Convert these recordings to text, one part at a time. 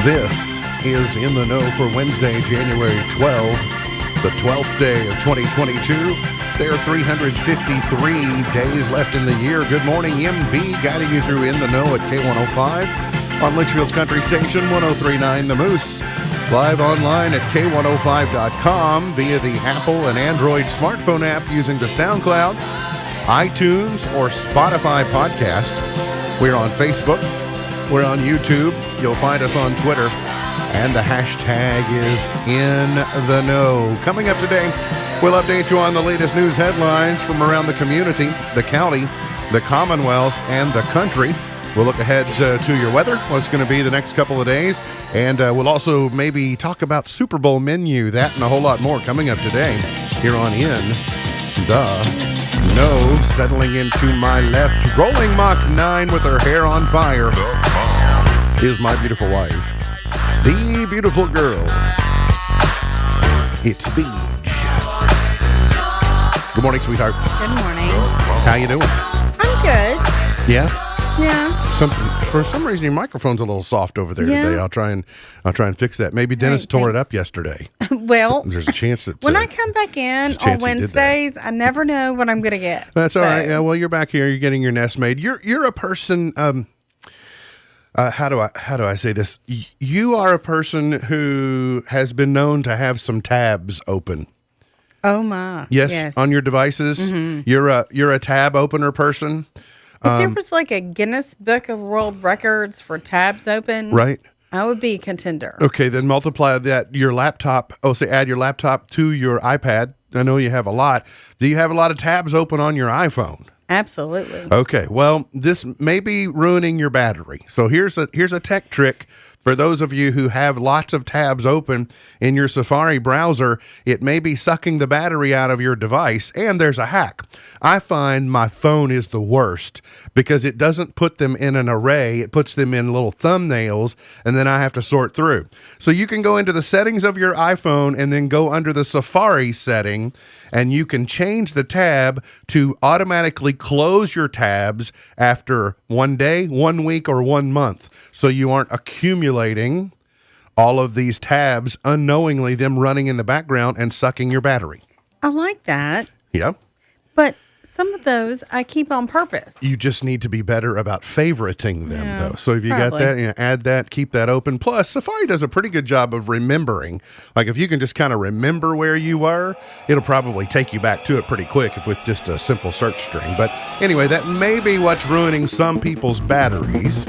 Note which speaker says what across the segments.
Speaker 1: This is In the Know for Wednesday, January 12th, the 12th day of 2022. There are 353 days left in the year. Good morning, MB, guiding you through In the Know at K105 on Litchfield's Country Station, 103.9 The Moose. Live online at K105.com via the Apple and Android smartphone app using the SoundCloud, iTunes, or Spotify podcast. We're on Facebook. We're on YouTube. You'll find us on Twitter. And the hashtag is In the Know. Coming up today, we'll update you on the latest news headlines from around the community, the county, the Commonwealth, and the country. We'll look ahead to your weather, what's going to be the next couple of days. And we'll also maybe talk about Super Bowl menu, that and a whole lot more coming up today here on In the Know. Settling into my left, rolling Mach 9 with her hair on fire, is my beautiful wife, the beautiful girl. It's Beach. Good morning, sweetheart.
Speaker 2: Good morning.
Speaker 1: How you doing?
Speaker 2: I'm good.
Speaker 1: Yeah?
Speaker 2: Yeah.
Speaker 1: For some reason, your microphone's a little soft over there today. I'll try and fix that. Maybe Dennis tore it up yesterday.
Speaker 2: Well,
Speaker 1: there's a chance that
Speaker 2: when I come back in on Wednesdays, I never know what I'm going to get.
Speaker 1: That's all right. Yeah, well, you're back here. You're getting your nest made. You're a person. How do I say this? You are a person who has been known to have some tabs open.
Speaker 2: Oh my!
Speaker 1: Yes. On your devices. Mm-hmm. You're a tab opener person.
Speaker 2: If there was like a Guinness Book of World Records for tabs open,
Speaker 1: right,
Speaker 2: I would be a contender.
Speaker 1: Okay, then multiply that your laptop. Add your laptop to your iPad. I know you have a lot. Do you have a lot of tabs open on your iPhone?
Speaker 2: Absolutely.
Speaker 1: Okay, well, this may be ruining your battery. So here's a tech trick for those of you who have lots of tabs open in your Safari browser. It may be sucking the battery out of your device, and there's a hack. I find my phone is the worst because it doesn't put them in an array. It puts them in little thumbnails, and then I have to sort through. So you can go into the settings of your iPhone and then go under the Safari setting, and you can change the tab to automatically close your tabs after 1 day, 1 week, or 1 month. So you aren't accumulating all of these tabs unknowingly, them running in the background and sucking your battery.
Speaker 2: I like that.
Speaker 1: Yeah.
Speaker 2: But some of those I keep on purpose.
Speaker 1: You just need to be better about favoriting them, though. So if you
Speaker 2: probably
Speaker 1: got that, add that, keep that open. Plus, Safari does a pretty good job of remembering. Like if you can just kind of remember where you were, it'll probably take you back to it pretty quick if with just a simple search string. But anyway, that may be what's ruining some people's batteries.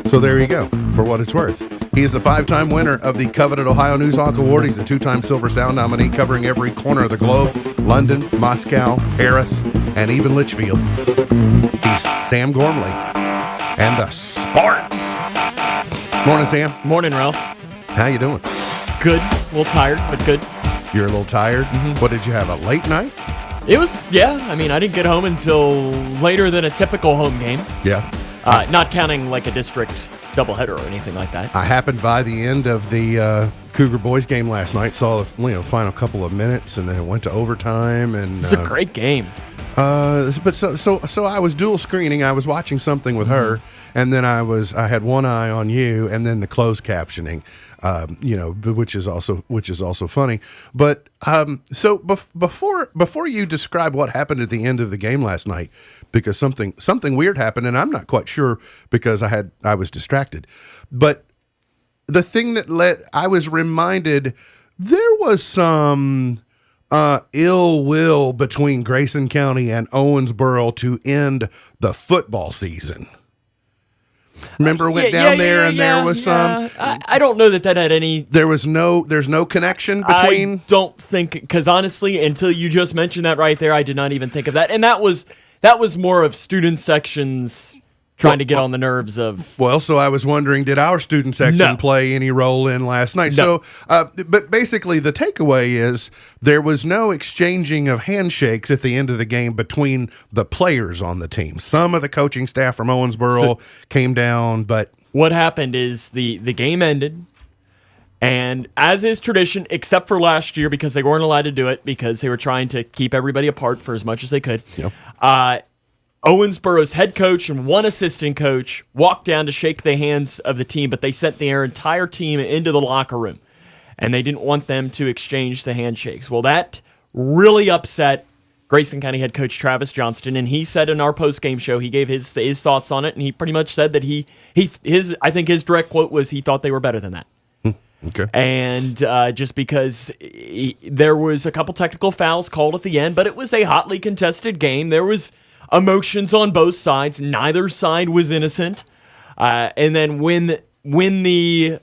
Speaker 1: So there you go, for what it's worth. He is the 5-time winner of the coveted Ohio Newshawk Award. He's a 2-time Silver Sound nominee covering every corner of the globe: London, Moscow, Paris, and even Litchfield. He's Sam Gormley and the Sports. Morning, Sam.
Speaker 3: Morning, Ralph.
Speaker 1: How you doing?
Speaker 3: Good. A little tired, but good.
Speaker 1: You're a little tired? Mm-hmm. What, did you have, a late night?
Speaker 3: It was, I mean, I didn't get home until later than a typical home game.
Speaker 1: Yeah.
Speaker 3: Not counting like a district doubleheader or anything like that.
Speaker 1: I happened by the end of the Cougar boys game last night, saw the final couple of minutes, and then it went to overtime. And
Speaker 3: it was a great game.
Speaker 1: But so I was dual screening. I was watching something with her, and then I had one eye on you, and then the closed captioning. Which is also funny. But so before you describe what happened at the end of the game last night, because something weird happened, and I'm not quite sure because I was distracted. But the thing that I was reminded there was some ill will between Greyson County and Owensboro to end the football season. Remember, went down there and there was some.
Speaker 3: I don't know that had any.
Speaker 1: There's no connection between.
Speaker 3: I don't think, because honestly, until you just mentioned that right there, I did not even think of that, and that was more of student sections trying to get on the nerves of.
Speaker 1: Well, so I was wondering, did our student section play any role in last night?
Speaker 3: No.
Speaker 1: So, but basically, the takeaway is there was no exchanging of handshakes at the end of the game between the players on the team. Some of the coaching staff from Owensboro came down, but
Speaker 3: what happened is the game ended. And as is tradition, except for last year because they weren't allowed to do it because they were trying to keep everybody apart for as much as they could.
Speaker 1: Yep.
Speaker 3: Owensboro's head coach and one assistant coach walked down to shake the hands of the team, but they sent their entire team into the locker room, and they didn't want them to exchange the handshakes. Well, that really upset Grayson County head coach Travis Johnston, and he said in our post-game show, he gave his thoughts on it, and he pretty much said that I think his direct quote was he thought they were better than that.
Speaker 1: Okay.
Speaker 3: And just because there was a couple technical fouls called at the end, but it was a hotly contested game. There was emotions on both sides. Neither side was innocent. And then when the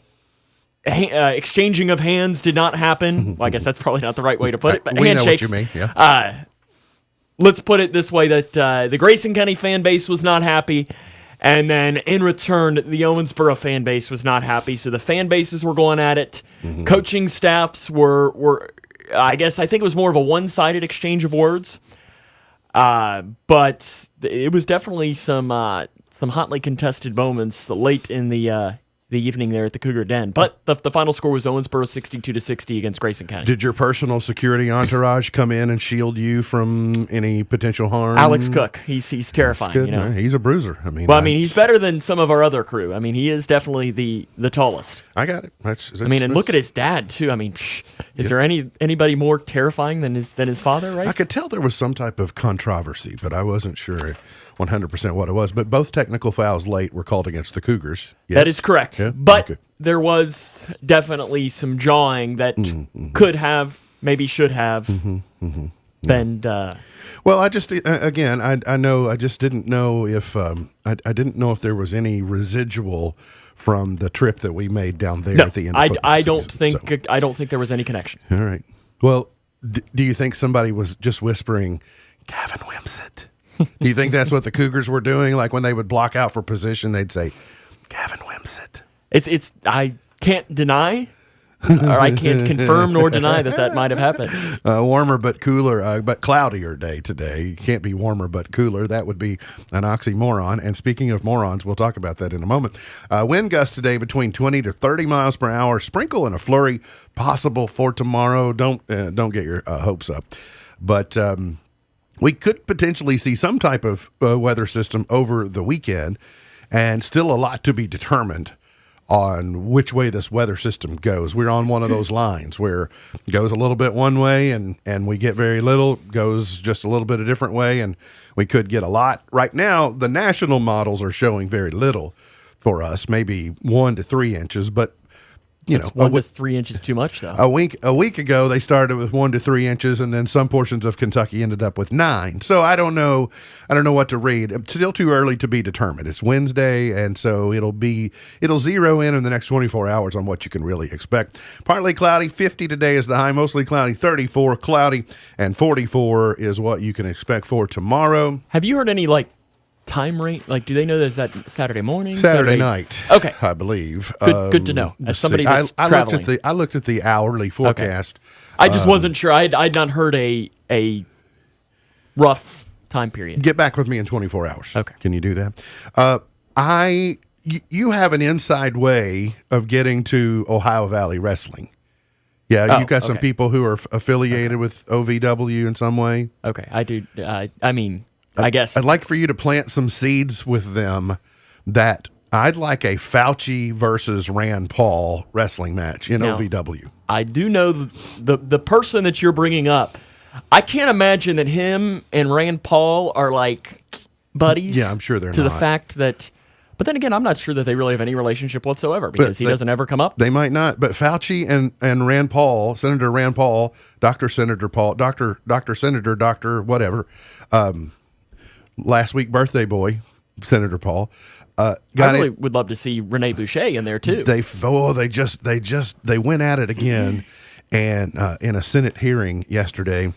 Speaker 3: exchanging of hands did not happen, well, I guess that's probably not the right way to put it, but
Speaker 1: we
Speaker 3: handshakes.
Speaker 1: know what you mean, yeah.
Speaker 3: Let's put it this way, that the Grayson County fan base was not happy, and then in return, the Owensboro fan base was not happy. So the fan bases were going at it. Coaching staffs were I think it was more of a one-sided exchange of words. But it was definitely some hotly contested moments late in the evening there at the Cougar Den. But the final score was Owensboro 62-60 against Grayson County.
Speaker 1: Did your personal security entourage come in and shield you from any potential harm?
Speaker 3: Alex Cook, he's terrifying.
Speaker 1: Good.
Speaker 3: You know?
Speaker 1: He's a bruiser.
Speaker 3: He's better than some of our other crew. I mean, he is definitely the tallest.
Speaker 1: I got it. That's
Speaker 3: and look at his dad too. I mean, is there anybody more terrifying than his father? Right?
Speaker 1: I could tell there was some type of controversy, but I wasn't sure 100% what it was. But both technical fouls late were called against the Cougars. Yes?
Speaker 3: That is correct.
Speaker 1: Yeah?
Speaker 3: But
Speaker 1: Okay.
Speaker 3: there was definitely some jawing that could have, maybe should have been.
Speaker 1: Well, I just again, I know I just didn't know if I didn't know if there was any residual from the trip that we made down there at the end of football
Speaker 3: I don't
Speaker 1: season,
Speaker 3: think I don't think there was any connection.
Speaker 1: All right. Well, do you think somebody was just whispering, Gavin Wimsett? Do you think that's what the Cougars were doing? Like when they would block out for position, they'd say, Gavin Wimsett.
Speaker 3: It's I can't deny, or I can't confirm nor deny that might have happened.
Speaker 1: Warmer but cooler, but cloudier day today. You can't be warmer but cooler. That would be an oxymoron. And speaking of morons, we'll talk about that in a moment. Wind gusts today between 20 to 30 miles per hour. Sprinkle and a flurry possible for tomorrow. Don't get your hopes up. But we could potentially see some type of weather system over the weekend, and still a lot to be determined on which way this weather system goes. We're on one of those lines where it goes a little bit one way and we get very little, goes just a little bit a different way, and we could get a lot. Right now, the national models are showing very little for us, maybe 1 to 3 inches, but
Speaker 3: It's 1 to 3 inches too much, though.
Speaker 1: A week ago, they started with 1 to 3 inches, and then some portions of Kentucky ended up with 9. So I don't know what to read. It's still too early to be determined. It's Wednesday, and so it'll zero in the next 24 hours on what you can really expect. Partly cloudy, 50 today is the high. Mostly cloudy, 34 cloudy, and 44 is what you can expect for tomorrow.
Speaker 3: Have you heard any time rate? Do they know that is that Saturday morning?
Speaker 1: Saturday night.
Speaker 3: Okay.
Speaker 1: I believe.
Speaker 3: Good to know. As somebody that's traveling.
Speaker 1: I looked at the hourly forecast.
Speaker 3: Okay. I just wasn't sure. I'd not heard a rough time period.
Speaker 1: Get back with me in 24 hours.
Speaker 3: Okay.
Speaker 1: Can you do that? You have an inside way of getting to Ohio Valley Wrestling. Yeah, you've got some people who are affiliated with OVW in some way.
Speaker 3: Okay, I do. I guess
Speaker 1: I'd like for you to plant some seeds with them that I'd like a Fauci versus Rand Paul wrestling match in OVW.
Speaker 3: I do know the person that you're bringing up. I can't imagine that him and Rand Paul are buddies.
Speaker 1: Yeah, I'm sure they're
Speaker 3: to
Speaker 1: not.
Speaker 3: the fact that. But then again, I'm not sure that they really have any relationship whatsoever because he doesn't ever come up.
Speaker 1: They might not, but Fauci and Rand Paul, Senator Rand Paul, Dr. Senator Paul, Dr. Senator, Dr. whatever, last week birthday boy, Senator Paul.
Speaker 3: I really would love to see Rene Boucher in there too.
Speaker 1: They went at it again, and in a Senate hearing yesterday,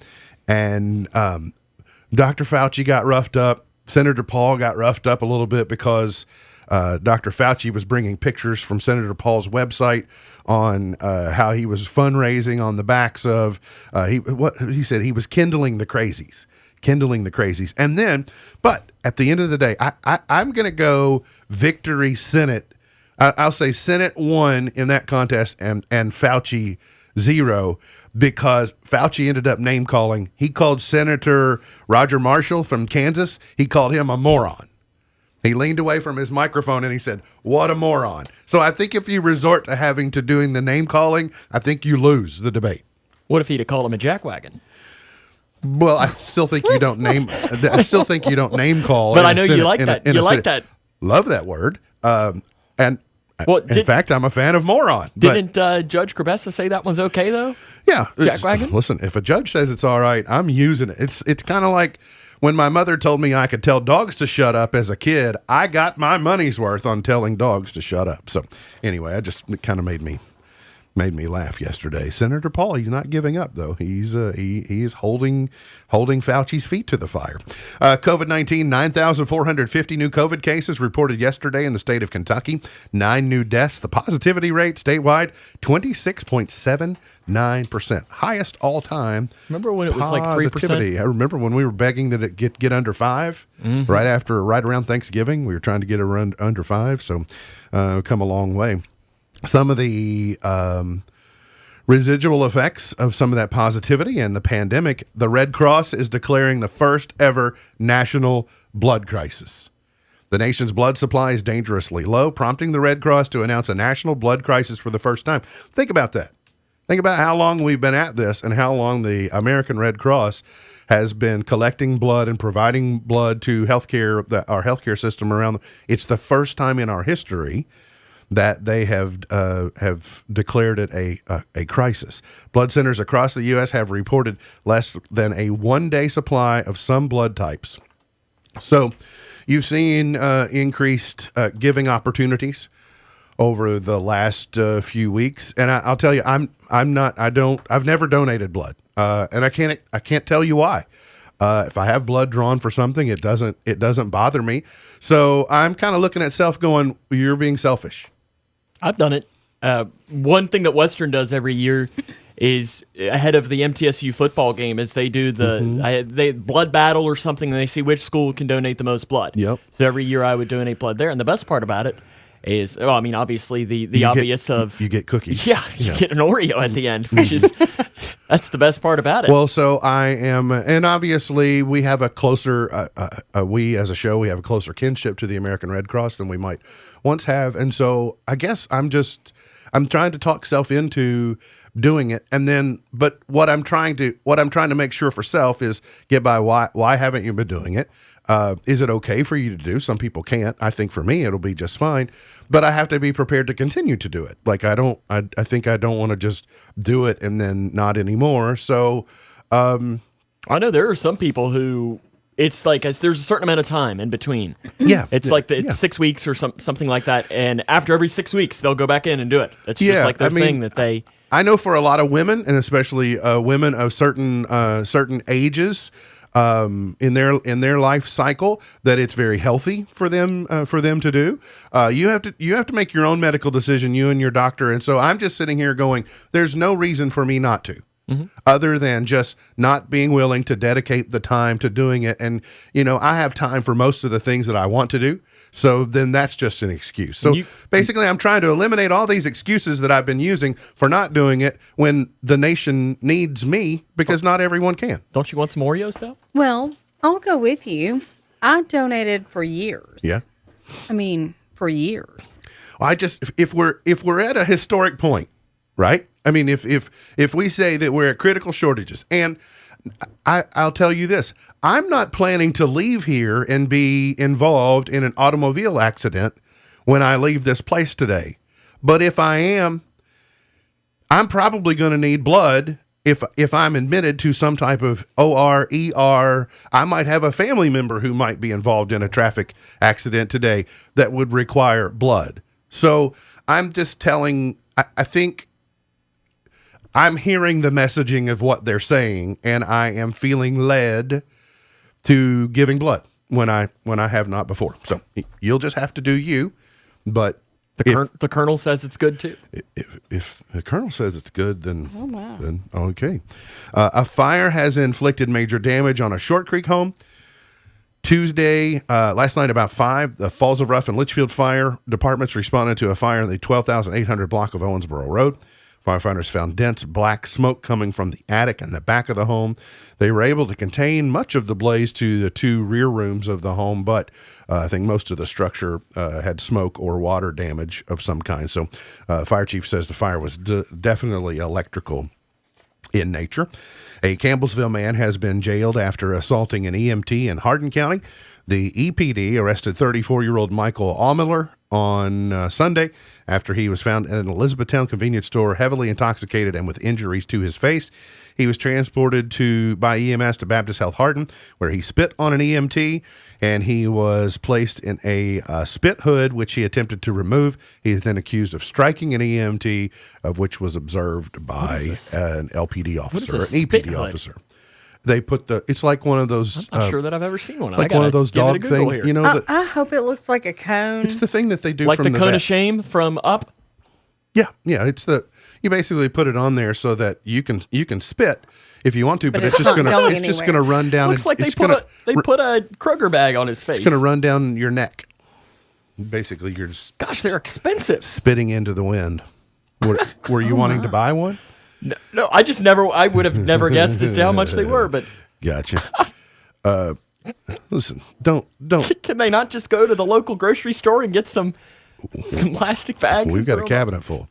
Speaker 1: and Dr. Fauci got roughed up. Senator Paul got roughed up a little bit because Dr. Fauci was bringing pictures from Senator Paul's website on how he was fundraising on the backs of he said he was kindling the crazies. And then, but at the end of the day, I'm going to go victory Senate. I'll say Senate won in that contest, and Fauci 0, because Fauci ended up name calling. He called Senator Roger Marshall from Kansas. He called him a moron. He leaned away from his microphone and he said, "What a moron." So I think if you resort to having to doing the name calling, I think you lose the debate.
Speaker 3: What if he'd have called him a jackwagon?
Speaker 1: Well, I still think you don't name. I still think you don't name call.
Speaker 3: But I know you like that. You like that.
Speaker 1: Love that word. And
Speaker 3: Well,
Speaker 1: in fact, I'm a fan of moron.
Speaker 3: Didn't Judge Crabessa say that one's okay though?
Speaker 1: Yeah,
Speaker 3: jackwagon.
Speaker 1: Listen, if a judge says it's all right, I'm using it. It's kind of like when my mother told me I could tell dogs to shut up as a kid. I got my money's worth on telling dogs to shut up. So anyway, it kind of made me laugh yesterday. Senator Paul, he's not giving up though. He's holding Fauci's feet to the fire. COVID-19, 9,450 new COVID cases reported yesterday in the state of Kentucky. 9 new deaths. The positivity rate statewide 26.79%, highest all time.
Speaker 3: Remember when it was like 3%?
Speaker 1: I remember when we were begging that it get under 5. Mm-hmm. Right around Thanksgiving, we were trying to get it under 5. So come a long way. Some of the residual effects of some of that positivity and the pandemic, the Red Cross is declaring the first ever national blood crisis. The nation's blood supply is dangerously low, prompting the Red Cross to announce a national blood crisis for the first time. Think about that. Think about how long we've been at this and how long the American Red Cross has been collecting blood and providing blood to our healthcare system around. It's the first time in our history that they have declared it a crisis. Blood centers across the U.S. have reported less than a one-day supply of some blood types. So you've seen increased giving opportunities over the last few weeks, and I'll tell you, I've never donated blood, and I can't tell you why. If I have blood drawn for something, it doesn't bother me. So I'm kind of looking at self going, you're being selfish.
Speaker 3: I've done it. One thing that Western does every year is ahead of the MTSU football game is they do the blood battle or something, and they see which school can donate the most blood.
Speaker 1: Yep.
Speaker 3: So every year I would donate blood there. And the best part about it is, obviously the obvious
Speaker 1: you get cookies.
Speaker 3: Yeah, you get an Oreo at the end, which is that's the best part about it.
Speaker 1: Well, so I am, and obviously we have a closer, we as a show, we have a closer kinship to the American Red Cross than we might once have. And so I guess I'm trying to talk self into doing it. And then, but what I'm trying to make sure for self is get by why haven't you been doing it? Is it okay for you to do? Some people can't. I think for me, it'll be just fine, but I have to be prepared to continue to do it. Like I think I don't want to just do it and then not anymore. So,
Speaker 3: I know there are some people who it's like there's a certain amount of time in between.
Speaker 1: Yeah.
Speaker 3: It's like it's 6 weeks or something like that. And after every 6 weeks, they'll go back in and do it. It's just like their thing that they.
Speaker 1: I know for a lot of women, and especially women of certain ages, in their life cycle, that it's very healthy for them to do. You have to make your own medical decision, you and your doctor. And so I'm just sitting here going, there's no reason for me not to, other than just not being willing to dedicate the time to doing it. And I have time for most of the things that I want to do. So then that's just an excuse. So basically, I'm trying to eliminate all these excuses that I've been using for not doing it when the nation needs me, because not everyone can.
Speaker 3: Don't you want some Oreos, though?
Speaker 2: Well, I'll go with you. I donated for years.
Speaker 1: Yeah.
Speaker 2: I mean, for years.
Speaker 1: If we're at a historic point, right? I mean, if we say that we're at critical shortages, and I'll tell you this, I'm not planning to leave here and be involved in an automobile accident when I leave this place today. But if I am, I'm probably going to need blood if I'm admitted to some type of OR, ER. I might have a family member who might be involved in a traffic accident today that would require blood. So I'm just telling, I think I'm hearing the messaging of what they're saying, and I am feeling led to giving blood when I have not before. So you'll just have to do you, but
Speaker 3: the colonel says it's good too.
Speaker 1: If the colonel says it's good, then then okay. A fire has inflicted major damage on a Short Creek home. Tuesday, last night about 5, the Falls of Rough and Litchfield fire departments responded to a fire in the 12,800 block of Owensboro Road. Firefighters found dense black smoke coming from the attic and the back of the home. They were able to contain much of the blaze to the 2 rear rooms of the home, but I think most of the structure had smoke or water damage of some kind. So fire chief says the fire was definitely electrical in nature. A Campbellsville man has been jailed after assaulting an EMT in Hardin County. The EPD arrested 34-year-old Michael Allmiller on Sunday after he was found in an Elizabethtown convenience store heavily intoxicated and with injuries to his face. He was transported by EMS to Baptist Health Hardin, where he spit on an EMT, and he was placed in a spit hood, which he attempted to remove. He is then accused of striking an EMT, of which was observed by an LPD officer, an EPD officer. They put it's like one of those.
Speaker 3: I'm not sure that I've ever seen one.
Speaker 1: It's like one of those dog things. You know,
Speaker 2: I hope it looks like a cone.
Speaker 1: It's the thing that they do
Speaker 3: like
Speaker 1: from
Speaker 3: the cone of shame from Up.
Speaker 1: Yeah. It's you basically put it on there so that you can spit if you want to, but it's just gonna run down.
Speaker 3: Looks like they put a Kroger bag on his face.
Speaker 1: It's gonna run down your neck. Basically, you're just
Speaker 3: they're expensive.
Speaker 1: Spitting into the wind. Were you wanting to buy one?
Speaker 3: No, I would have never guessed as to how much they were, but
Speaker 1: gotcha. Listen, don't.
Speaker 3: Can they not just go to the local grocery store and get some plastic bags?
Speaker 1: We've got a cabinet full.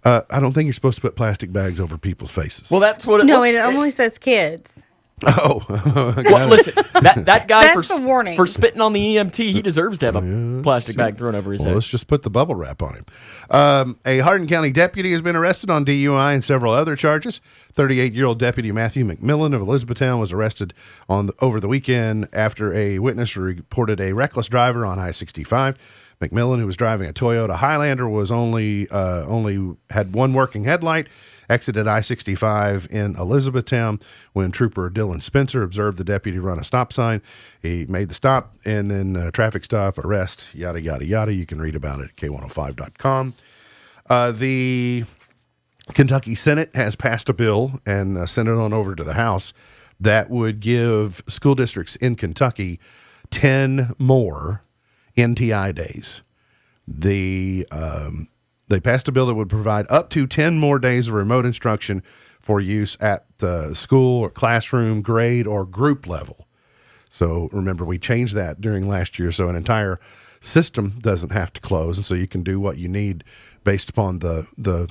Speaker 1: I don't think you're supposed to put plastic bags over people's faces.
Speaker 3: Well, that's what it
Speaker 2: No, it only says kids.
Speaker 1: Oh.
Speaker 3: Well, listen, that guy
Speaker 2: That's the warning.
Speaker 3: for spitting on the EMT, he deserves to have a plastic bag thrown over his head.
Speaker 1: Let's just put the bubble wrap on him. A Hardin County deputy has been arrested on DUI and several other charges. 38-year-old Deputy Matthew McMillan of Elizabethtown was arrested over the weekend after a witness reported a reckless driver on I-65. McMillan, who was driving a Toyota Highlander, was only had one working headlight, exited I-65 in Elizabethtown when Trooper Dylan Spencer observed the deputy run a stop sign. He made the stop, and then traffic stop, arrest, yada, yada, yada. You can read about it at K105.com. The Kentucky Senate has passed a bill and sent it on over to the House that would give school districts in Kentucky 10 more NTI days. They passed a bill that would provide up to 10 more days of remote instruction for use at the school or classroom, grade, or group level. So remember, we changed that during last year, so an entire system doesn't have to close, and so you can do what you need based upon the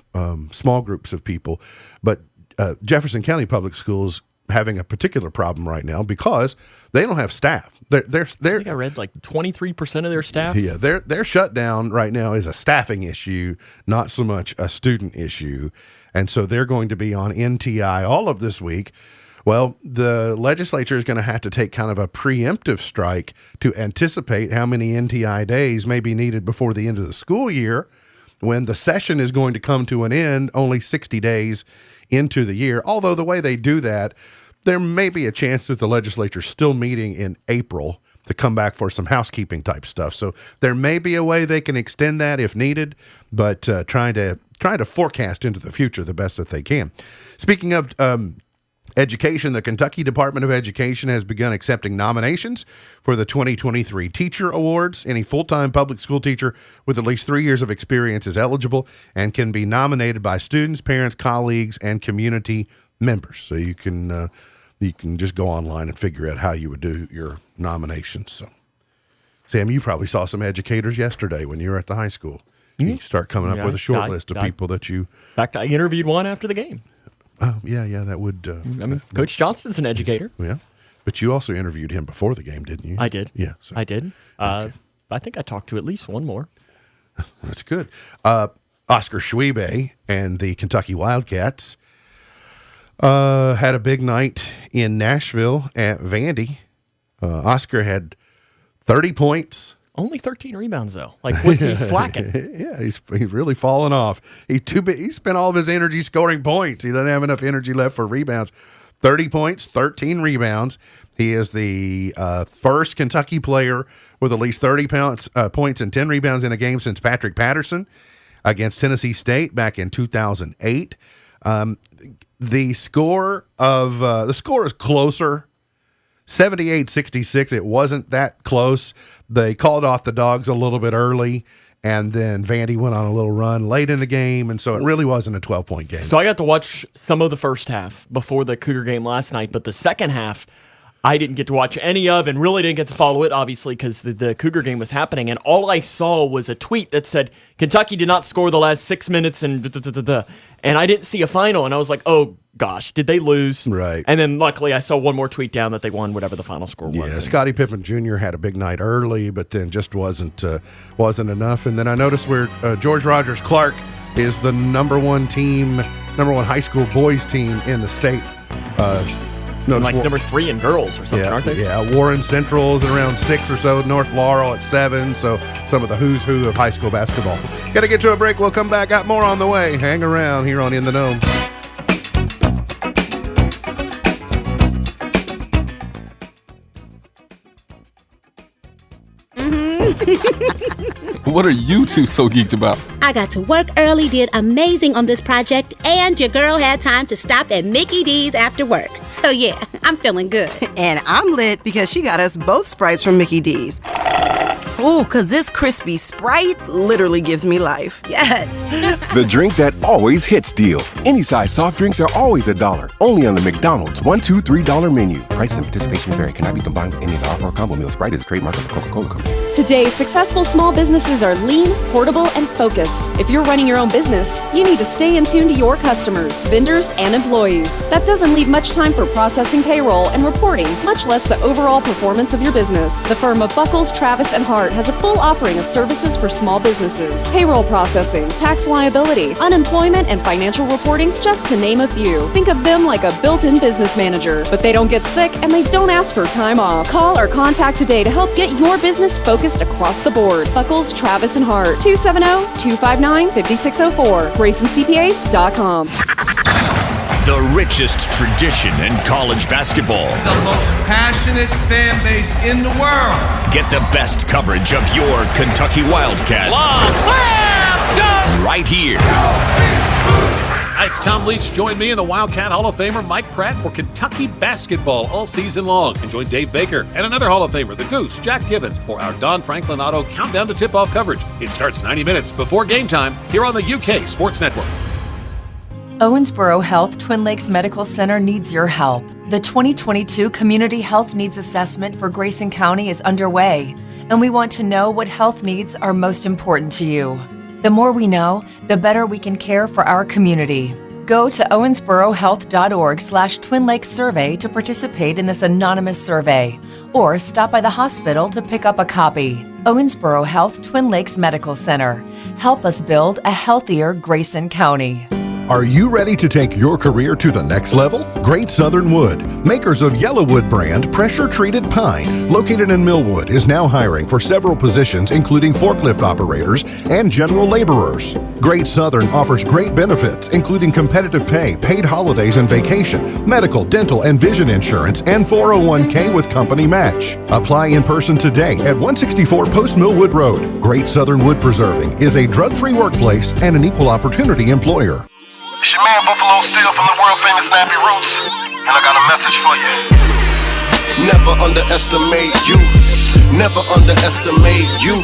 Speaker 1: small groups of people. But Jefferson County Public Schools having a particular problem right now because they don't have staff.
Speaker 3: I think I read like 23% of their staff.
Speaker 1: Yeah, their shutdown right now is a staffing issue, not so much a student issue. And so they're going to be on NTI all of this week. Well, the legislature is going to have to take kind of a preemptive strike to anticipate how many NTI days may be needed before the end of the school year, when the session is going to come to an end only 60 days into the year. Although the way they do that, there may be a chance that the legislature is still meeting in April to come back for some housekeeping type stuff. So there may be a way they can extend that if needed, but trying to forecast into the future the best that they can. Speaking of education, the Kentucky Department of Education has begun accepting nominations for the 2023 Teacher Awards. Any full-time public school teacher with at least 3 years of experience is eligible and can be nominated by students, parents, colleagues, and community members. So you can just go online and figure out how you would do your nominations. So, Sam, you probably saw some educators yesterday when you were at the high school. Mm-hmm. You start coming up with a short list of people that you...
Speaker 3: In fact, I interviewed one after the game.
Speaker 1: Oh, yeah, that would...
Speaker 3: Coach Johnston's an educator.
Speaker 1: Yeah, but you also interviewed him before the game, didn't you?
Speaker 3: I did.
Speaker 1: Yeah. So.
Speaker 3: I did.
Speaker 1: Okay.
Speaker 3: I think I talked to at least one more.
Speaker 1: That's good. Oscar Schwebe and the Kentucky Wildcats had a big night in Nashville at Vandy. Oscar had 30 points.
Speaker 3: Only 13 rebounds, though. Like, he's slacking.
Speaker 1: Yeah, he's really fallen off. He spent all of his energy scoring points. He doesn't have enough energy left for rebounds. 30 points, 13 rebounds. He is the first Kentucky player with at least 30 points and 10 rebounds in a game since Patrick Patterson against Tennessee State back in 2008. The score is closer. 78-66. It wasn't that close. They called off the Dogs a little bit early, and then Vandy went on a little run late in the game, and so it really wasn't a 12-point game.
Speaker 3: So I got to watch some of the first half before the Cougar game last night, but the second half I didn't get to watch any of and really didn't get to follow it, obviously, because the Cougar game was happening. And all I saw was a tweet that said, Kentucky did not score the last 6 minutes, and and I didn't see a final. And I was like, oh, gosh, did they lose?
Speaker 1: Right.
Speaker 3: And then luckily I saw one more tweet down that they won whatever the final score was.
Speaker 1: Yeah, Scottie Pippen Jr. had a big night early, but then just wasn't enough. And then I noticed where George Rogers Clark is the number one high school boys team in the state.
Speaker 3: Like number 3 in girls or something, aren't they?
Speaker 1: Yeah, Warren Central is around 6 or so, North Laurel at 7, so some of the who's who of high school basketball. Got to get to a break. We'll come back. Got more on the way. Hang around here on In the Know.
Speaker 4: What are you two so geeked about?
Speaker 5: I got to work early, did amazing on this project, and your girl had time to stop at Mickey D's after work. So yeah, I'm feeling good.
Speaker 6: And I'm lit because she got us both Sprites from Mickey D's. Ooh, because this crispy Sprite literally gives me life.
Speaker 5: Yes.
Speaker 7: The drink that always hits deal. Any size soft drinks are always $1. Only on the McDonald's $1, $2, $3 menu. Prices and participation vary. Cannot be combined with any other offer or combo meal. Sprite is a trademark of the Coca-Cola Company.
Speaker 8: Today, successful small businesses are lean, portable, and focused. If you're running your own business, you need to stay in tune to your customers, vendors, and employees. That doesn't leave much time for processing payroll and reporting, much less the overall performance of your business. The firm of Buckles, Travis, and Hart has a full offering of services for small businesses. Payroll processing, tax liability, unemployment, and financial reporting, just to name a few. Think of them like a built-in business manager, but they don't get sick and they don't ask for time off. Call or contact today to help get your business focused across the board. Buckles, Travis, and Hart, 270-259-5604, GreysonCPAs.com.
Speaker 9: The richest tradition in college basketball.
Speaker 10: The most passionate fan base in the world.
Speaker 9: Get the best coverage of your Kentucky Wildcats.
Speaker 10: Long slam dunk!
Speaker 9: Right here.
Speaker 11: Hi, it's Tom Leach. Join me and the Wildcat Hall of Famer Mike Pratt for Kentucky basketball all season long. And join Dave Baker and another Hall of Famer, the Goose, Jack Gibbons, for our Don Franklin Auto Countdown to Tip-Off coverage. It starts 90 minutes before game time here on the UK Sports Network.
Speaker 12: Owensboro Health Twin Lakes Medical Center needs your help. The 2022 Community Health Needs Assessment for Greyson County is underway, and we want to know what health needs are most important to you. The more we know, the better we can care for our community. Go to owensborohealth.org/Twin Lakes Survey to participate in this anonymous survey, or stop by the hospital to pick up a copy. Owensboro Health Twin Lakes Medical Center. Help us build a healthier Greyson County.
Speaker 1: Are you ready to take your career to the next level? Great Southern Wood, makers of Yellowwood brand pressure-treated pine, located in Millwood, is now hiring for several positions including forklift operators and general laborers. Great Southern offers great benefits including competitive pay, paid holidays and vacation, medical, dental, and vision insurance, and 401k with company match. Apply in person today at 164 Post Millwood Road. Great Southern Wood Preserving is a drug-free workplace and an equal opportunity employer.
Speaker 13: It's your man Buffalo Steel from the world famous Nappy Roots, and I got a message for you. Never underestimate you. Never underestimate you.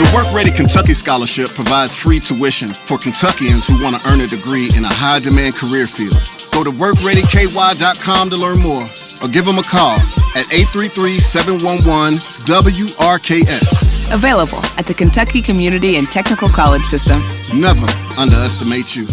Speaker 14: The Work Ready Kentucky Scholarship provides free tuition for Kentuckians who want to earn a degree in a high-demand career field. Go to workreadyky.com to learn more, or give them a call at 833-711-WRKS.
Speaker 15: Available at the Kentucky Community and Technical College System.
Speaker 14: Never underestimate you.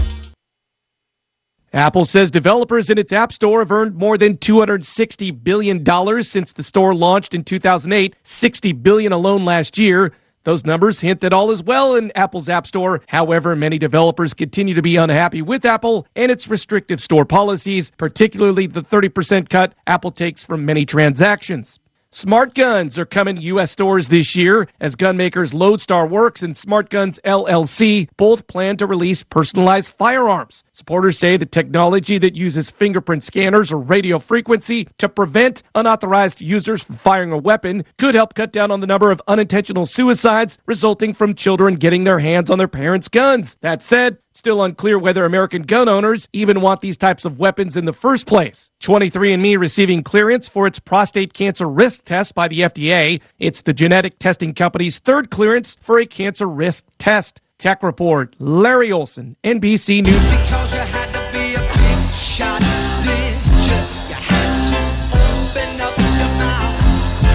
Speaker 16: Apple says developers in its App Store have earned more than $260 billion since the store launched in 2008, $60 billion alone last year. Those numbers hint that all is well in Apple's App Store. However, many developers continue to be unhappy with Apple and its restrictive store policies, particularly the 30% cut Apple takes from many transactions. Smart guns are coming to U.S. stores this year as gun makers Lodestar Works and Smart Guns LLC both plan to release personalized firearms. Supporters say the technology that uses fingerprint scanners or radio frequency to prevent unauthorized users from firing a weapon could help cut down on the number of unintentional suicides resulting from children getting their hands on their parents' guns. That said, still unclear whether American gun owners even want these types of weapons in the first place. 23andMe receiving clearance for its prostate cancer risk test by the FDA. It's the genetic testing company's third clearance for a cancer risk test. Tech Report, Larry Olson, NBC News.
Speaker 17: Because you had to be a big shot, did you? You had to open up your mouth.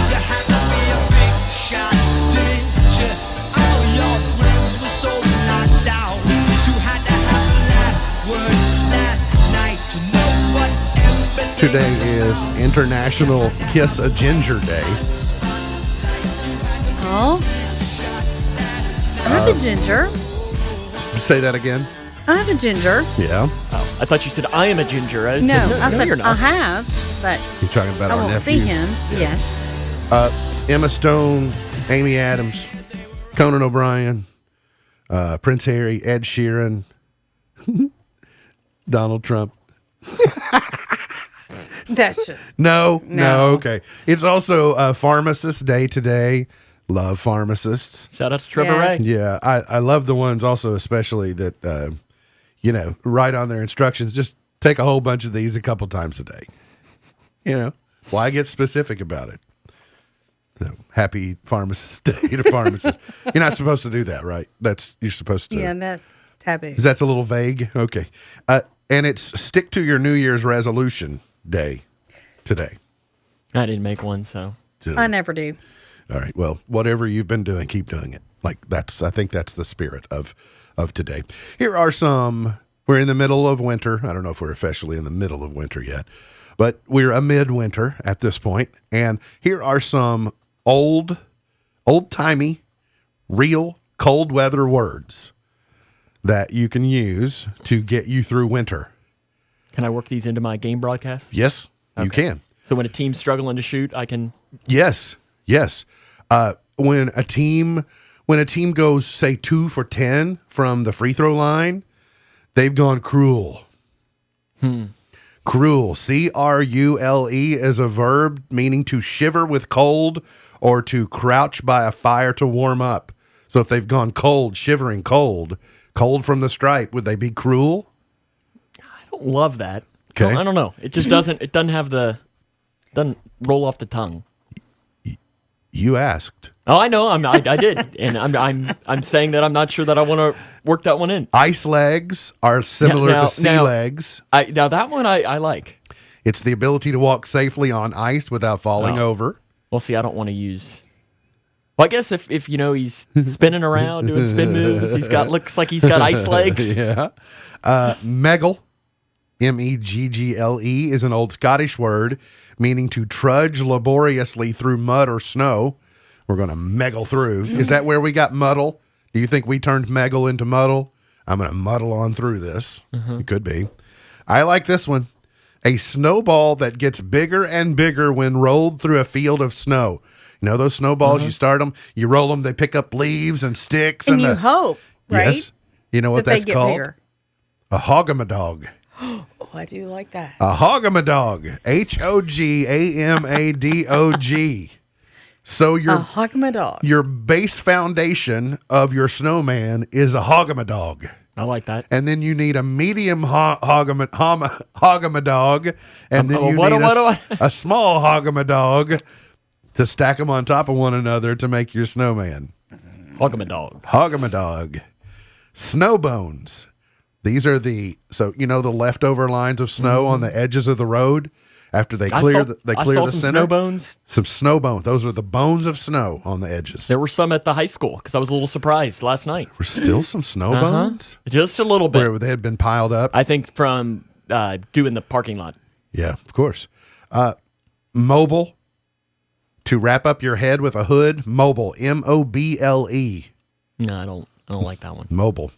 Speaker 17: You had to be a big shot, did you? All your friends were so knocked out. You had to have the last word last night to know what everything.
Speaker 1: Today is International Kiss a Ginger Day.
Speaker 2: Oh. I have a ginger.
Speaker 1: Say that again.
Speaker 2: I have a ginger.
Speaker 1: Yeah.
Speaker 3: Oh, I thought you said I am a ginger. I
Speaker 2: No,
Speaker 3: said,
Speaker 2: I said
Speaker 3: you're not.
Speaker 2: I have, but
Speaker 1: You're talking about
Speaker 2: I
Speaker 1: our
Speaker 2: won't
Speaker 1: nephew.
Speaker 2: see him.
Speaker 1: Yeah.
Speaker 2: Yes.
Speaker 1: Emma Stone, Amy Adams, Conan O'Brien, Prince Harry, Ed Sheeran, Donald Trump.
Speaker 2: That's just
Speaker 1: No, okay. It's also Pharmacist Day today. Love pharmacists.
Speaker 3: Shout out to Trevor Ray.
Speaker 1: Yeah, I love the ones also, especially that, write on their instructions. Just take a whole bunch of these a couple times a day. Why get specific about it? So, happy Pharmacist Day to pharmacists. You're not supposed to do that, right? You're supposed to.
Speaker 2: yeah, that's taboo.
Speaker 1: That's a little vague. Okay. And it's Stick to Your New Year's Resolution Day today.
Speaker 3: I didn't make one, so.
Speaker 2: I never do.
Speaker 1: All right. Well, whatever you've been doing, keep doing it. I think that's the spirit of today. Here are some. We're in the middle of winter. I don't know if we're officially in the middle of winter yet, but we're amid winter at this point. And here are some old-timey, real cold weather words that you can use to get you through winter.
Speaker 3: Can I work these into my game broadcast?
Speaker 1: Yes, you can.
Speaker 3: So when a team's struggling to shoot, I can.
Speaker 1: Yes. When a team goes, say, 2 for 10 from the free throw line, they've gone cruel. Cruel. C-R-U-L-E is a verb meaning to shiver with cold or to crouch by a fire to warm up. So if they've gone cold, shivering cold from the stripe, would they be cruel?
Speaker 3: I don't love that.
Speaker 1: Okay.
Speaker 3: I don't know. It just doesn't. It doesn't roll off the tongue.
Speaker 1: You asked.
Speaker 3: Oh, I know. I did, and I'm saying that I'm not sure that I want to work that one in.
Speaker 1: Ice legs are similar to sea legs.
Speaker 3: Now that one I like.
Speaker 1: It's the ability to walk safely on ice without falling over.
Speaker 3: Well, see, I don't want to use. Well, I guess if he's spinning around doing spin moves, looks like he's got ice legs.
Speaker 1: Yeah. Meggle, M-E-G-G-L-E, is an old Scottish word meaning to trudge laboriously through mud or snow. We're going to meggle through. Is that where we got muddle? Do you think we turned meggle into muddle? I'm going to muddle on through this. It could be. I like this one. A snowball that gets bigger and bigger when rolled through a field of snow. You know those snowballs, you start them, you roll them, they pick up leaves and sticks.
Speaker 2: And you hope, right?
Speaker 1: Yes. You know what
Speaker 2: that
Speaker 1: that's
Speaker 2: they get
Speaker 1: called?
Speaker 2: Bigger.
Speaker 1: A hogamadog.
Speaker 2: Oh, I do like that.
Speaker 1: A hogamadog. H-O-G-A-M-A-D-O-G. So
Speaker 2: A hogamadog.
Speaker 1: your base foundation of your snowman is a hogamadog.
Speaker 3: I like that.
Speaker 1: And then you need a medium hogamadog, and then you need a small hogamadog to stack them on top of one another to make your snowman. Hogamadog. Snow bones. These are the leftover lines of snow on the edges of the road after they clear the
Speaker 3: some
Speaker 1: center.
Speaker 3: Snow bones.
Speaker 1: Some snow bones. Those are the bones of snow on the edges.
Speaker 3: There were some at the high school because I was a little surprised last night.
Speaker 1: Were still some snow bones?
Speaker 3: Just a little bit.
Speaker 1: Where they had been piled up?
Speaker 3: I think from doing the parking lot.
Speaker 1: Yeah, of course. Mobile. To wrap up your head with a hood. Mobile. M-O-B-L-E.
Speaker 3: No, I don't like that one.
Speaker 1: Mobile.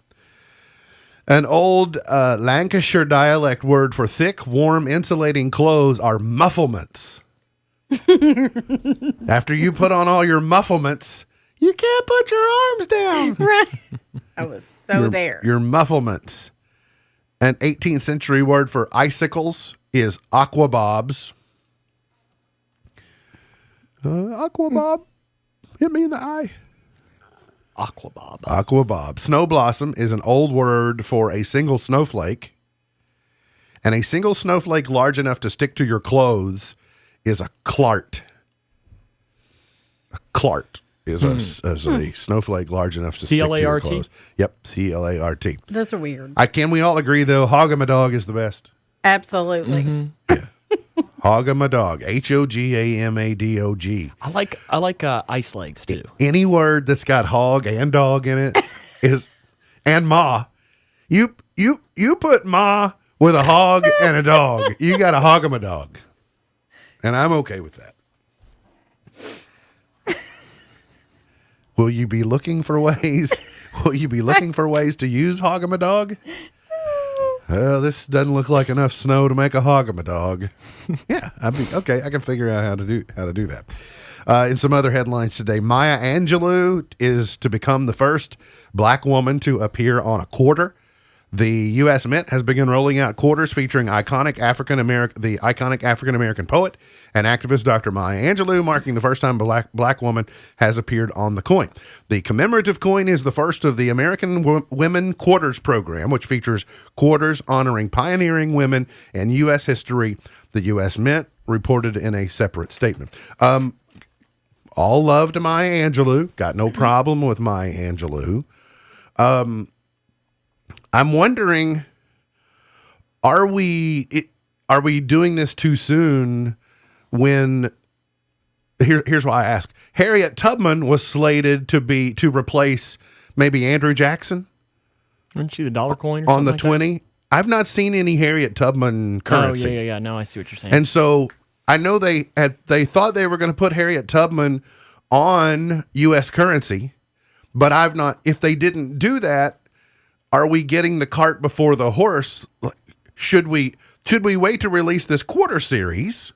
Speaker 1: An old Lancashire dialect word for thick, warm, insulating clothes are mufflements. After you put on all your mufflements, you can't put your arms down.
Speaker 2: Right. I was there.
Speaker 1: Your mufflements. An 18th century word for icicles is aquabobs. Aquabob. Hit me in the eye.
Speaker 3: Aquabob.
Speaker 1: Aquabob. Snow blossom is an old word for a single snowflake. And a single snowflake large enough to stick to your clothes is a clart. A clart is a snowflake large enough to stick to your clothes. Yep, C-L-A-R-T.
Speaker 2: Those are weird.
Speaker 1: Can we all agree, though, Hog-a-my-dog is the best?
Speaker 2: Absolutely.
Speaker 1: Hog-a-my-dog. H-O-G-A-M-A-D-O-G.
Speaker 3: I like ice legs, too.
Speaker 1: Any word that's got hog and dog in it is, and ma. You put ma with a hog and a dog. You got a hog-a-my-dog. And I'm okay with that. Will you be looking for ways? Will you be looking for ways to use hog-a-my-dog? This doesn't look like enough snow to make a hog-a-my-dog. Yeah, okay. I can figure out how to do that. In some other headlines today, Maya Angelou is to become the first black woman to appear on a quarter. The U.S. Mint has begun rolling out quarters featuring the iconic African American poet and activist Dr. Maya Angelou, marking the first time a black woman has appeared on the coin. The commemorative coin is the first of the American Women Quarters program, which features quarters honoring pioneering women in U.S. history. The U.S. Mint reported in a separate statement. All love to Maya Angelou. Got no problem with Maya Angelou. I'm wondering, are we doing this too soon when here's why I ask. Harriet Tubman was slated to replace maybe Andrew Jackson.
Speaker 3: Wasn't she the dollar coin
Speaker 1: on the 20? I've not seen any Harriet Tubman currency.
Speaker 3: Oh, yeah. No, I see what you're saying.
Speaker 1: And so I know they thought they were going to put Harriet Tubman on U.S. currency, but if they didn't do that, are we getting the cart before the horse? Should we wait to release this quarter series,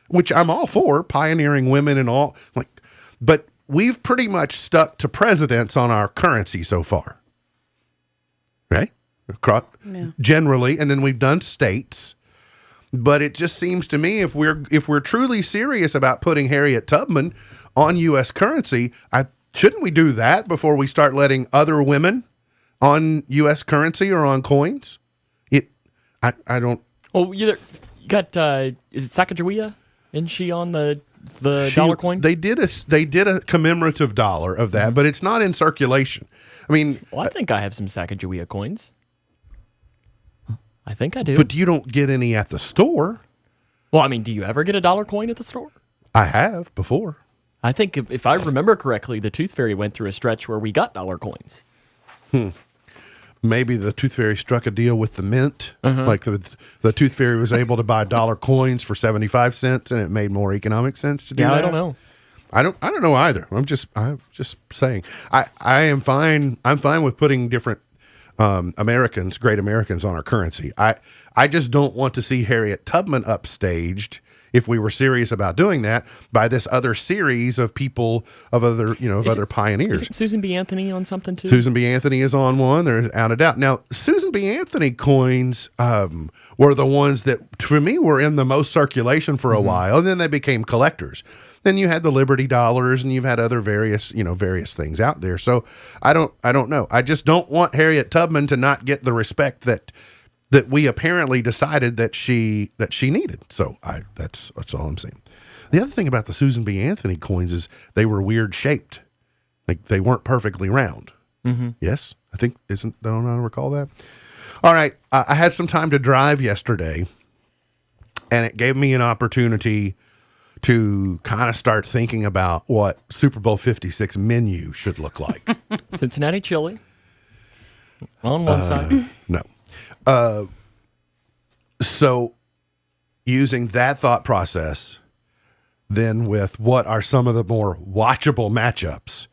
Speaker 1: which I'm all for, pioneering women and all, but we've pretty much stuck to presidents on our currency so far, right? Generally, and then we've done states. But it just seems to me if we're truly serious about putting Harriet Tubman on U.S. currency, shouldn't we do that before we start letting other women on U.S. currency or on coins? I don't.
Speaker 3: Well, you got is it Sacagawea? Isn't she on the dollar coin?
Speaker 1: They did a commemorative dollar of that, but it's not in circulation. I mean,
Speaker 3: I think I have some Sacagawea coins. I think I do.
Speaker 1: But you don't get any at the store.
Speaker 3: Well, I mean, do you ever get a dollar coin at the store?
Speaker 1: I have before.
Speaker 3: I think if I remember correctly, the Tooth Fairy went through a stretch where we got dollar coins.
Speaker 1: Maybe the Tooth Fairy struck a deal with the Mint. Like the Tooth Fairy was able to buy dollar coins for 75 cents, and it made more economic sense to do that.
Speaker 3: I don't know.
Speaker 1: I don't know either. I'm just saying. I am fine. I'm fine with putting different great Americans on our currency. I just don't want to see Harriet Tubman upstaged, if we were serious about doing that, by this other series of people of other pioneers.
Speaker 3: Is Susan B. Anthony on something too?
Speaker 1: Susan B. Anthony is on one. There's out of doubt. Now, Susan B. Anthony coins were the ones that, for me, were in the most circulation for a while, and then they became collectors. Then you had the Liberty dollars, and you've had other various things out there. So I don't know. I just don't want Harriet Tubman to not get the respect that we apparently decided that she needed. So that's all I'm saying. The other thing about the Susan B. Anthony coins is they were weird shaped. Like they weren't perfectly round. Yes, I think don't I recall that? All right, I had some time to drive yesterday, and it gave me an opportunity to kind of start thinking about what Super Bowl 56 menu should look like.
Speaker 3: Cincinnati chili on one side.
Speaker 1: No. So using that thought process, then with what are some of the more watchable matchups.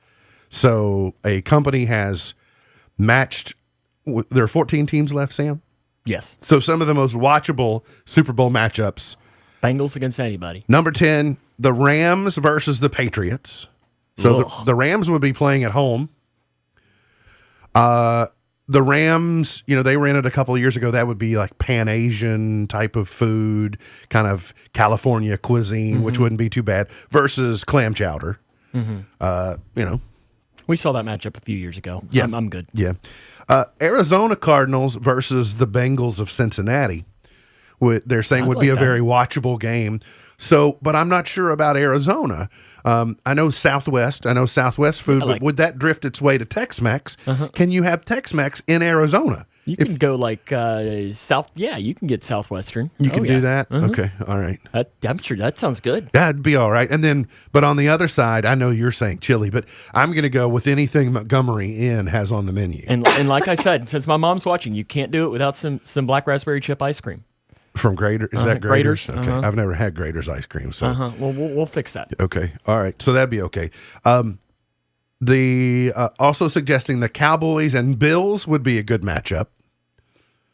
Speaker 1: So a company has matched, there are 14 teams left, Sam?
Speaker 3: Yes.
Speaker 1: So some of the most watchable Super Bowl matchups.
Speaker 3: Bengals against anybody.
Speaker 1: Number 10, the Rams versus the Patriots. So the Rams would be playing at home. The Rams, they were in it a couple of years ago. That would be like Pan-Asian type of food, kind of California cuisine, which wouldn't be too bad, versus clam chowder.
Speaker 3: We saw that matchup a few years ago.
Speaker 1: Yeah.
Speaker 3: I'm good.
Speaker 1: Yeah. Arizona Cardinals versus the Bengals of Cincinnati. They're saying would be a very watchable game. So, but I'm not sure about Arizona. I know Southwest food, but would that drift its way to Tex-Mex? Can you have Tex-Mex in Arizona?
Speaker 3: You can go like South. Yeah, you can get Southwestern.
Speaker 1: You can do that? Okay, all right.
Speaker 3: I'm sure that sounds good.
Speaker 1: That'd be all right. And then, but on the other side, I know you're saying chili, but I'm going to go with anything Montgomery Inn has on the menu.
Speaker 3: And like I said, since my mom's watching, you can't do it without some black raspberry chip ice cream.
Speaker 1: From Grader, is that Grader's? Okay,
Speaker 3: Uh-huh.
Speaker 1: I've never had Grader's ice cream. So,
Speaker 3: Well, we'll fix that.
Speaker 1: Okay, all right. So that'd be okay. Also suggesting the Cowboys and Bills would be a good matchup.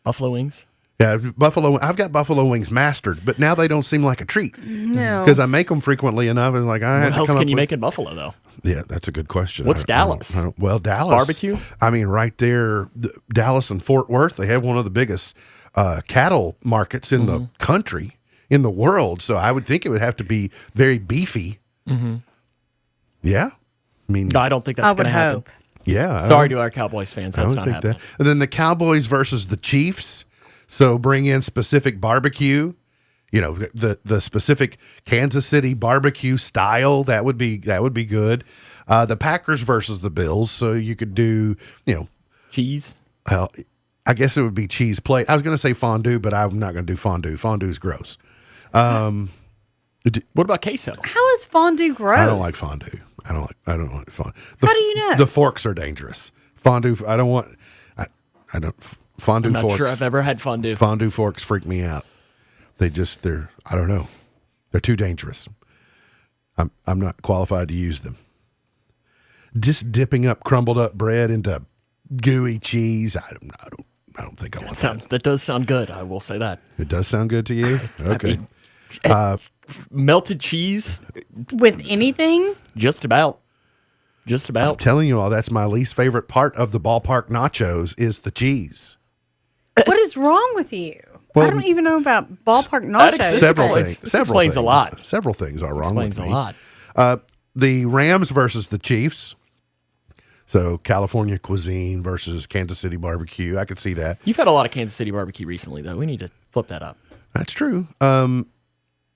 Speaker 3: Buffalo wings.
Speaker 1: Yeah, Buffalo. I've got buffalo wings mastered, but now they don't seem like a treat.
Speaker 2: No,
Speaker 1: because I make them frequently enough. It's like
Speaker 3: what else can you make in Buffalo though?
Speaker 1: Yeah, that's a good question.
Speaker 3: What's Dallas?
Speaker 1: Dallas
Speaker 3: Barbecue.
Speaker 1: I mean, right there, Dallas and Fort Worth. They have one of the biggest cattle markets in the country, in the world. So I would think it would have to be very beefy. Yeah, I mean,
Speaker 3: No, I don't think that's going to happen.
Speaker 2: hope.
Speaker 1: Yeah.
Speaker 3: Sorry to our Cowboys fans. That's not happening.
Speaker 1: And then the Cowboys versus the Chiefs. So bring in specific barbecue, the specific Kansas City barbecue style. That would be good. The Packers versus the Bills. So you could do,
Speaker 3: cheese.
Speaker 1: Well, I guess it would be cheese plate. I was going to say fondue, but I'm not going to do fondue. Fondue's gross.
Speaker 3: What about queso?
Speaker 2: How is fondue gross?
Speaker 1: I don't like fondue. I don't like fondue.
Speaker 2: How do you know?
Speaker 1: The forks are dangerous. Fondue. I don't want. I don't. Fondue
Speaker 3: I'm not
Speaker 1: forks.
Speaker 3: sure I've ever had fondue.
Speaker 1: Fondue forks freak me out. They're. I don't know. They're too dangerous. I'm not qualified to use them. Just dipping up crumbled up bread into gooey cheese. I don't think I want that.
Speaker 3: That does sound good. I will say that.
Speaker 1: It does sound good to you. Okay.
Speaker 3: Melted cheese
Speaker 2: with anything?
Speaker 3: Just about.
Speaker 1: I'm telling you all, that's my least favorite part of the ballpark nachos is the cheese.
Speaker 2: What is wrong with you?
Speaker 1: Well,
Speaker 2: I don't even know about ballpark nachos.
Speaker 1: Several things.
Speaker 3: This explains a lot.
Speaker 1: Several things are wrong with me.
Speaker 3: Explains a lot.
Speaker 1: The Rams versus the Chiefs. So California cuisine versus Kansas City barbecue. I could see that.
Speaker 3: You've had a lot of Kansas City barbecue recently, though. We need to flip that up.
Speaker 1: That's true.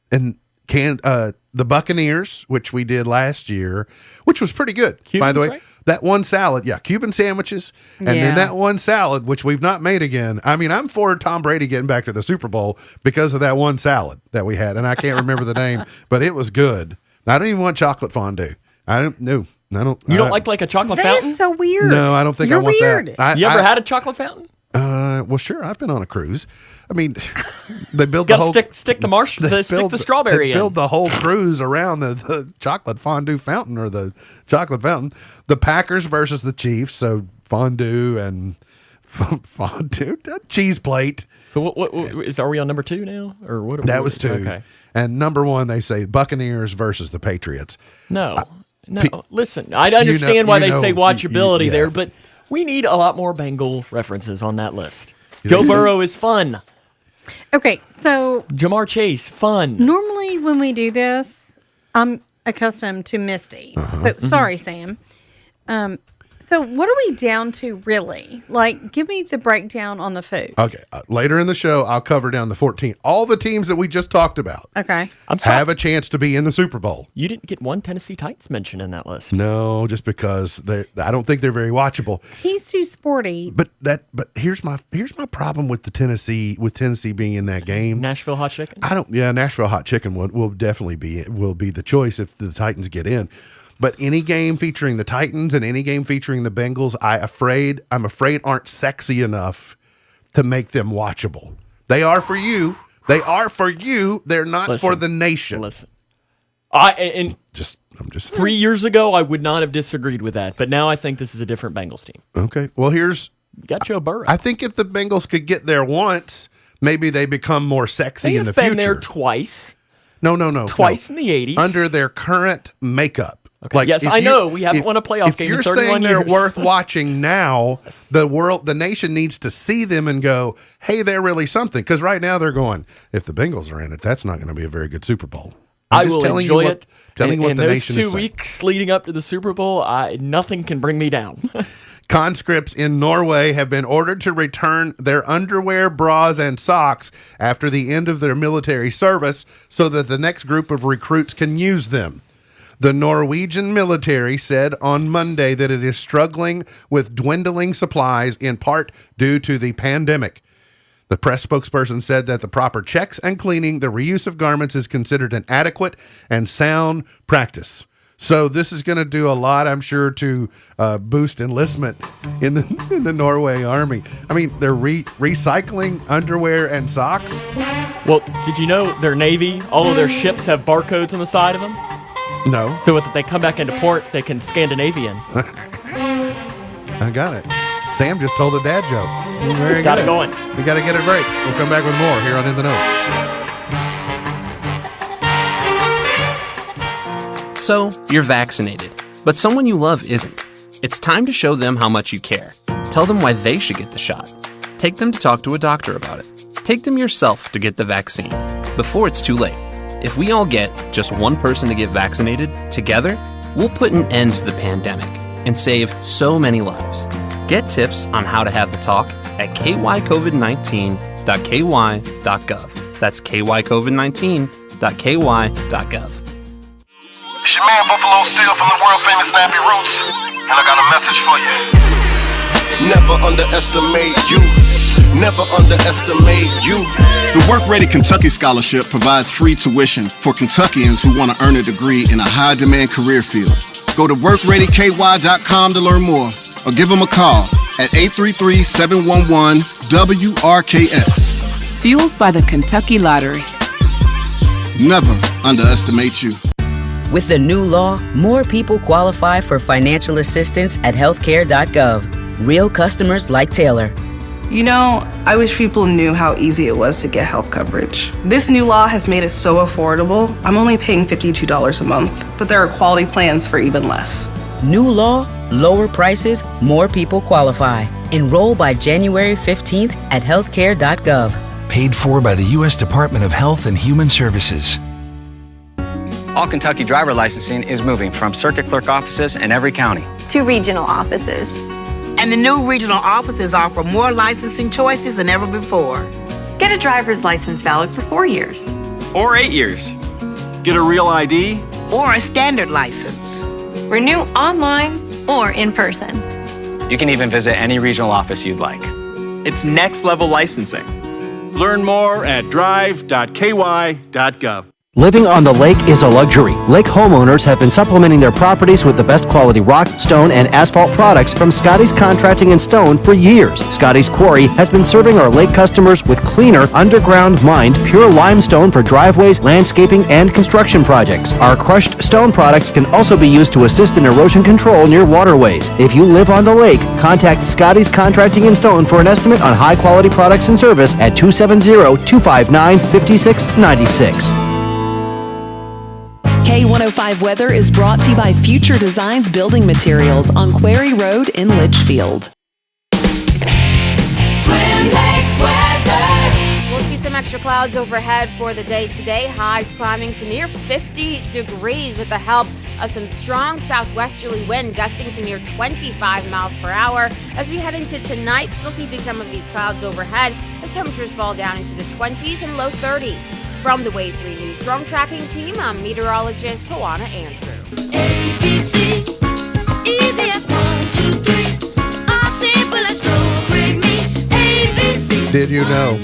Speaker 1: And the Buccaneers, which we did last year, which was pretty good.
Speaker 3: Cubans,
Speaker 1: by the way,
Speaker 3: right?
Speaker 1: that one salad, Cuban sandwiches, and then that one salad, which we've not made again. I mean, I'm for Tom Brady getting back to the Super Bowl because of that one salad that we had, and I can't remember the name, but it was good. I don't even want chocolate fondue. I don't. No, I don't.
Speaker 3: You don't like a chocolate fountain?
Speaker 2: That is so weird.
Speaker 1: No, I don't think
Speaker 2: You're
Speaker 1: I want
Speaker 2: weird.
Speaker 1: that.
Speaker 3: You ever had a chocolate fountain?
Speaker 1: Well, sure. I've been on a cruise. I mean, they build
Speaker 3: Got
Speaker 1: the whole
Speaker 3: stick the strawberry
Speaker 1: They build the whole cruise around the chocolate fondue fountain or the chocolate fountain. The Packers versus the Chiefs, so fondue and fondue cheese plate.
Speaker 3: So what are we on number 2 now, or what?
Speaker 1: That was 2.
Speaker 3: Okay.
Speaker 1: And number 1, they say Buccaneers versus the Patriots.
Speaker 3: No. Listen, I understand why they say watchability there, but we need a lot more Bengal references on that list. Joe Burrow is fun.
Speaker 2: Okay, so
Speaker 3: Jamar Chase, fun.
Speaker 2: Normally when we do this, I'm accustomed to Misty. So sorry, Sam. So what are we down to really? Like, give me the breakdown on the food.
Speaker 1: Okay, later in the show, I'll cover down the 14. All the teams that we just talked about
Speaker 2: Okay.
Speaker 1: have a chance to be in the Super Bowl.
Speaker 3: You didn't get one Tennessee Titans mention in that list.
Speaker 1: No, just because I don't think they're very watchable.
Speaker 2: He's too sporty.
Speaker 1: But here's my problem with Tennessee being in that game.
Speaker 3: Nashville hot chicken.
Speaker 1: Nashville hot chicken will definitely be the choice if the Titans get in. But any game featuring the Titans and any game featuring the Bengals, I'm afraid aren't sexy enough to make them watchable. They are for you. They're not for the nation.
Speaker 3: Listen, I'm just 3 years ago, I would not have disagreed with that, but now I think this is a different Bengals team.
Speaker 1: Okay. Well,
Speaker 3: You got Joe Burrow.
Speaker 1: I think if the Bengals could get there once, maybe they become more sexy in the
Speaker 3: They've
Speaker 1: future.
Speaker 3: been there twice.
Speaker 1: No.
Speaker 3: Twice in the 80s.
Speaker 1: Under their current makeup.
Speaker 3: Okay. Yes, I know. We haven't won a playoff game in 31
Speaker 1: years. If you're saying they're
Speaker 3: years.
Speaker 1: worth watching now, the nation needs to see them and go, hey, they're really something. Because right now they're going, if the Bengals are in it, that's not going to be a very good Super Bowl.
Speaker 3: I will enjoy it.
Speaker 1: Telling you what
Speaker 3: and
Speaker 1: the
Speaker 3: those
Speaker 1: nation
Speaker 3: 2
Speaker 1: is saying.
Speaker 3: weeks leading up to the Super Bowl, nothing can bring me down.
Speaker 1: Conscripts in Norway have been ordered to return their underwear, bras, and socks after the end of their military service so that the next group of recruits can use them. The Norwegian military said on Monday that it is struggling with dwindling supplies in part due to the pandemic. The press spokesperson said that the proper checks and cleaning, the reuse of garments is considered an adequate and sound practice. So this is going to do a lot, I'm sure, to boost enlistment in the Norway army. I mean, they're recycling underwear and socks.
Speaker 3: Well, did you know their Navy, all of their ships have barcodes on the side of them?
Speaker 1: No.
Speaker 3: So when they come back into port, they can Scandinavian.
Speaker 1: I got it. Sam just told a dad joke. Very
Speaker 3: Got
Speaker 1: good.
Speaker 3: it going.
Speaker 1: We got to get a break. We'll come back with more here on In the Know.
Speaker 18: So, you're vaccinated, but someone you love isn't. It's time to show them how much you care. Tell them why they should get the shot. Take them to talk to a doctor about it. Take them yourself to get the vaccine before it's too late. If we all get just one person to get vaccinated, together, we'll put an end to the pandemic and save so many lives. Get tips on how to have the talk at kycovid19.ky.gov. That's kycovid19.ky.gov.
Speaker 13: It's your man Buffalo Steel from the world famous Nappy Roots, and I got a message for you. Never underestimate you. Never underestimate you.
Speaker 14: The Work Ready Kentucky Scholarship provides free tuition for Kentuckians who want to earn a degree in a high-demand career field. Go to workreadyky.com to learn more, or give them a call at 833-711-WRKS.
Speaker 15: Fueled by the Kentucky Lottery.
Speaker 14: Never underestimate you.
Speaker 19: With the new law, more people qualify for financial assistance at healthcare.gov. Real customers like Taylor.
Speaker 20: You know, I wish people knew how easy it was to get health coverage. This new law has made it so affordable. I'm only paying $52 a month, but there are quality plans for even less.
Speaker 19: New law, lower prices, more people qualify. Enroll by January 15th at healthcare.gov.
Speaker 21: Paid for by the U.S. Department of Health and Human Services.
Speaker 22: All Kentucky driver licensing is moving from circuit clerk offices in every county
Speaker 23: to regional offices.
Speaker 24: And the new regional offices offer more licensing choices than ever before.
Speaker 25: Get a driver's license valid for 4 years.
Speaker 22: Or 8 years.
Speaker 26: Get a real ID.
Speaker 24: Or a standard license.
Speaker 25: Renew online
Speaker 23: or in person.
Speaker 22: You can even visit any regional office you'd like. It's next level licensing.
Speaker 26: Learn more at drive.ky.gov.
Speaker 27: Living on the lake is a luxury. Lake homeowners have been supplementing their properties with the best quality rock, stone, and asphalt products from Scotty's Contracting and Stone for years. Scotty's Quarry has been serving our lake customers with cleaner, underground mined, pure limestone for driveways, landscaping, and construction projects. Our crushed stone products can also be used to assist in erosion control near waterways. If you live on the lake, contact Scotty's Contracting and Stone for an estimate on high-quality products and service at 270-259-5696.
Speaker 28: K105 Weather is brought to you by Future Designs Building Materials on Quarry Road in Litchfield.
Speaker 29: We'll see some extra clouds overhead for the day today. Highs climbing to near 50 degrees with the help of some strong southwesterly wind gusting to near 25 miles per hour. As we head into tonight, still keeping some of these clouds overhead as temperatures fall down into the 20s and low 30s. From the Wave 3 News Storm Tracking Team, I'm meteorologist Tawana Andrew.
Speaker 17: ABC, easy as 1, 2, 3. All simple as flow, break me. ABC.
Speaker 1: Did you know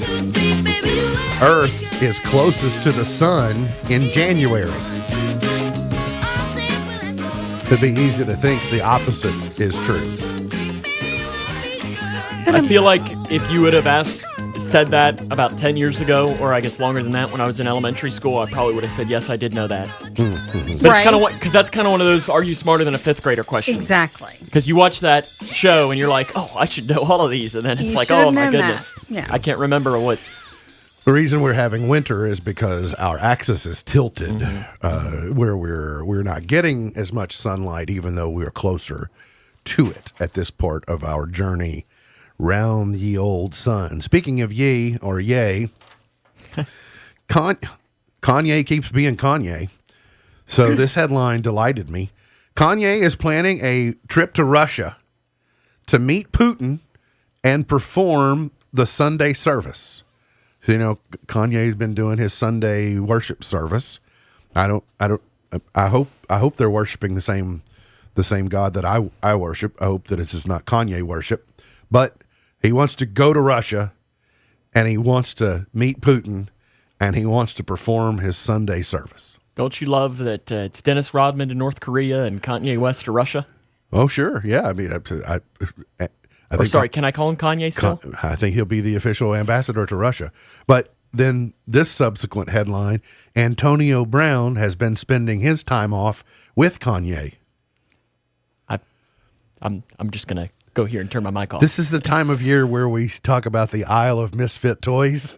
Speaker 1: Earth is closest to the sun in January? It'd be easy to think the opposite is true.
Speaker 3: I feel like if you would have said that about 10 years ago, or I guess longer than that, when I was in elementary school, I probably would have said, yes, I did know that. Because that's kind of one of those, are you smarter than a fifth grader questions?
Speaker 2: Exactly.
Speaker 3: Because you watch that show and you're like, oh, I should know all of these. And then it's like, oh, my goodness.
Speaker 2: Yeah.
Speaker 3: I can't remember what
Speaker 1: The reason we're having winter is because our axis is tilted, where we're not getting as much sunlight, even though we're closer to it at this part of our journey round ye old sun. Speaking of ye or yay, Kanye keeps being Kanye. So this headline delighted me. Kanye is planning a trip to Russia to meet Putin and perform the Sunday service. You know, Kanye's been doing his Sunday worship service. I hope they're worshiping the same God that I worship. I hope that it's just not Kanye worship. But he wants to go to Russia, and he wants to meet Putin, and he wants to perform his Sunday service.
Speaker 3: Don't you love that it's Dennis Rodman to North Korea and Kanye West to Russia?
Speaker 1: Oh, sure. Yeah. I mean,
Speaker 3: can I call him Kanye still?
Speaker 1: I think he'll be the official ambassador to Russia. But then this subsequent headline, Antonio Brown has been spending his time off with Kanye.
Speaker 3: I'm just going to go here and turn my mic off.
Speaker 1: This is the time of year where we talk about the Isle of Misfit Toys.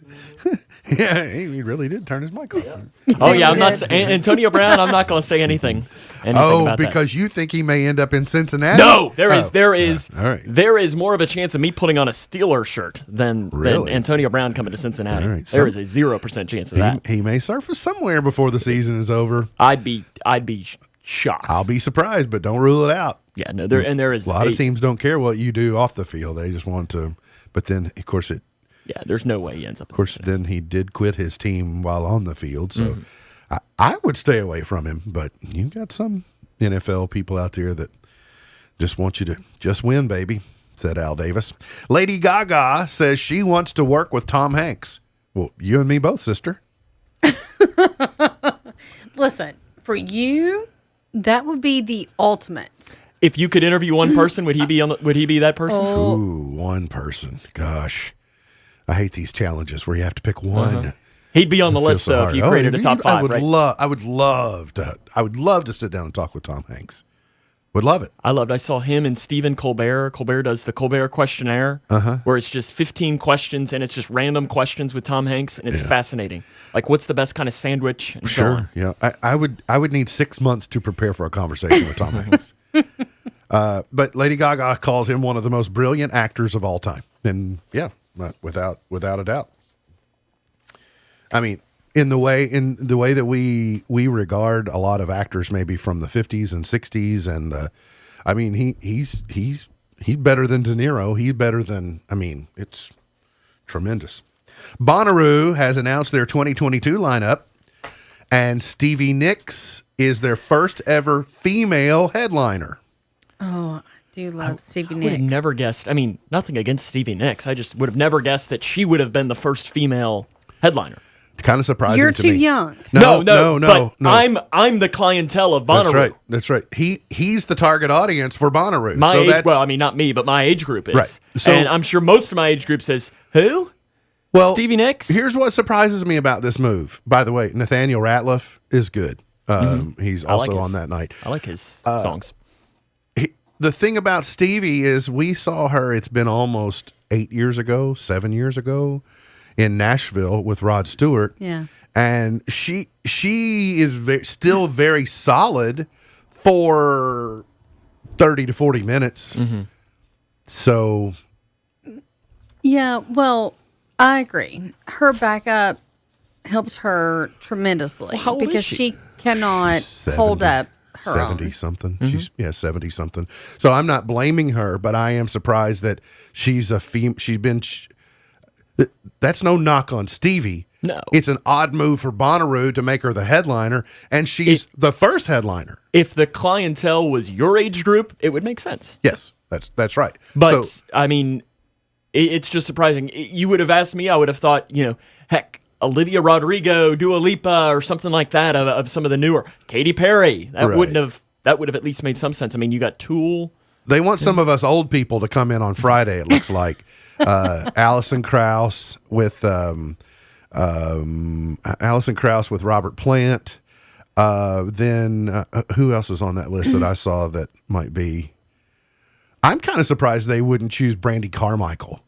Speaker 1: Yeah, he really did turn his mic off.
Speaker 3: Oh, yeah, I'm not Antonio Brown, I'm not going to say anything about
Speaker 1: because
Speaker 3: that.
Speaker 1: You think he may end up in Cincinnati?
Speaker 3: No, there is
Speaker 1: all right.
Speaker 3: There is more of a chance of me putting on a Steelers shirt than Antonio Brown coming to Cincinnati.
Speaker 1: Right.
Speaker 3: There is a 0% chance of that.
Speaker 1: He may surface somewhere before the season is over.
Speaker 3: I'd be shocked.
Speaker 1: I'll be surprised, but don't rule it out.
Speaker 3: Yeah, no, there is
Speaker 1: a lot of teams don't care what you do off the field; they just want to. But then, of course,
Speaker 3: there's no way he ends up.
Speaker 1: Of course, then he did quit his team while on the field, so I would stay away from him. But you got some NFL people out there that just want you to just win, baby," said Al Davis. Lady Gaga says she wants to work with Tom Hanks. Well, you and me both, sister.
Speaker 2: Listen, for you, that would be the ultimate.
Speaker 3: If you could interview one person, would he be that person?
Speaker 2: Oh.
Speaker 1: Ooh, one person. Gosh, I hate these challenges where you have to pick one.
Speaker 3: He'd be on the list though if you created a top 5.
Speaker 1: I would love to sit down and talk with Tom Hanks. Would love it.
Speaker 3: I saw him and Stephen Colbert. Colbert does the Colbert questionnaire, where it's just 15 questions and it's just random questions with Tom Hanks, and it's fascinating. Like, what's the best kind of sandwich? And so on.
Speaker 1: Yeah. I would need 6 months to prepare for a conversation with Tom Hanks. But Lady Gaga calls him one of the most brilliant actors of all time, and without a doubt. I mean, in the way that we regard a lot of actors, maybe from the 50s and 60s, and I mean, he's better than De Niro. He's better than, I mean, it's tremendous. Bonnaroo has announced their 2022 lineup, and Stevie Nicks is their first ever female headliner.
Speaker 2: Oh, I do love Stevie Nicks.
Speaker 3: I would have never guessed. I mean, nothing against Stevie Nicks. I just would have never guessed that she would have been the first female headliner.
Speaker 1: It's kind of surprising.
Speaker 2: You're
Speaker 1: to
Speaker 2: too
Speaker 1: me.
Speaker 2: young.
Speaker 3: No. I'm the clientele of Bonnaroo.
Speaker 1: That's right. He's the target audience for Bonnaroo.
Speaker 3: My age, well, I mean, not me, but my age group is.
Speaker 1: Right. So,
Speaker 3: and I'm sure most of my age group says, who?
Speaker 1: Well,
Speaker 3: Stevie Nicks?
Speaker 1: Here's what surprises me about this move. By the way, Nathaniel Rateliff is good. He's also on that night.
Speaker 3: I like his songs.
Speaker 1: The thing about Stevie is we saw her, it's been almost 7 years ago, in Nashville with Rod Stewart.
Speaker 2: Yeah.
Speaker 1: And she is still very solid for 30 to 40 minutes. So.
Speaker 2: Yeah, well, I agree. Her backup helps her tremendously because she cannot hold up her
Speaker 1: 70 something. She's 70 something. So I'm not blaming her, but I am surprised that she's a that's no knock on Stevie.
Speaker 3: No.
Speaker 1: It's an odd move for Bonnaroo to make her the headliner, and she's the first headliner.
Speaker 3: If the clientele was your age group, it would make sense.
Speaker 1: Yes, that's right.
Speaker 3: But, I mean, it's just surprising. You would have asked me, I would have thought, heck, Olivia Rodrigo, Dua Lipa, or something like that of some of the newer. Katy Perry. That would have at least made some sense. I mean, you got Tool.
Speaker 1: They want some of us old people to come in on Friday, it looks like. Alison Krauss with Robert Plant. Then who else is on that list that I saw that might be? I'm kind of surprised they wouldn't choose Brandy Carmichael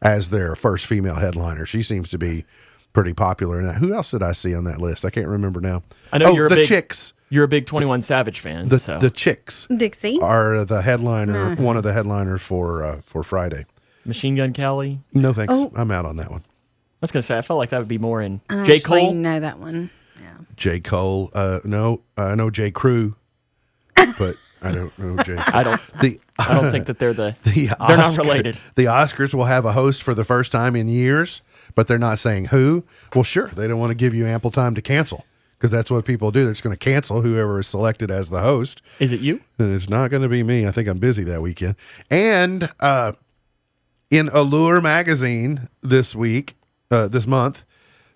Speaker 1: as their first female headliner. She seems to be pretty popular in that. Who else did I see on that list? I can't remember now.
Speaker 3: I know you're
Speaker 1: the Chicks.
Speaker 3: You're a big 21 Savage fan.
Speaker 1: The Chicks
Speaker 2: Dixie
Speaker 1: are the headliner, one of the headliners for Friday.
Speaker 3: Machine Gun Kelly.
Speaker 1: No thanks, I'm out on that one.
Speaker 3: I was gonna say I felt like that would be more in
Speaker 2: I
Speaker 3: J.
Speaker 2: actually
Speaker 3: Cole.
Speaker 2: know that one.
Speaker 1: J. Cole. No, I know J. Crew, but I don't know J.
Speaker 3: I don't think that they're they're not related.
Speaker 1: The Oscars will have a host for the first time in years, but they're not saying who. Well, sure, they don't want to give you ample time to cancel. Because that's what people do. They're just going to cancel whoever is selected as the host.
Speaker 3: Is it you?
Speaker 1: And it's not going to be me. I think I'm busy that weekend. And in Allure magazine this month,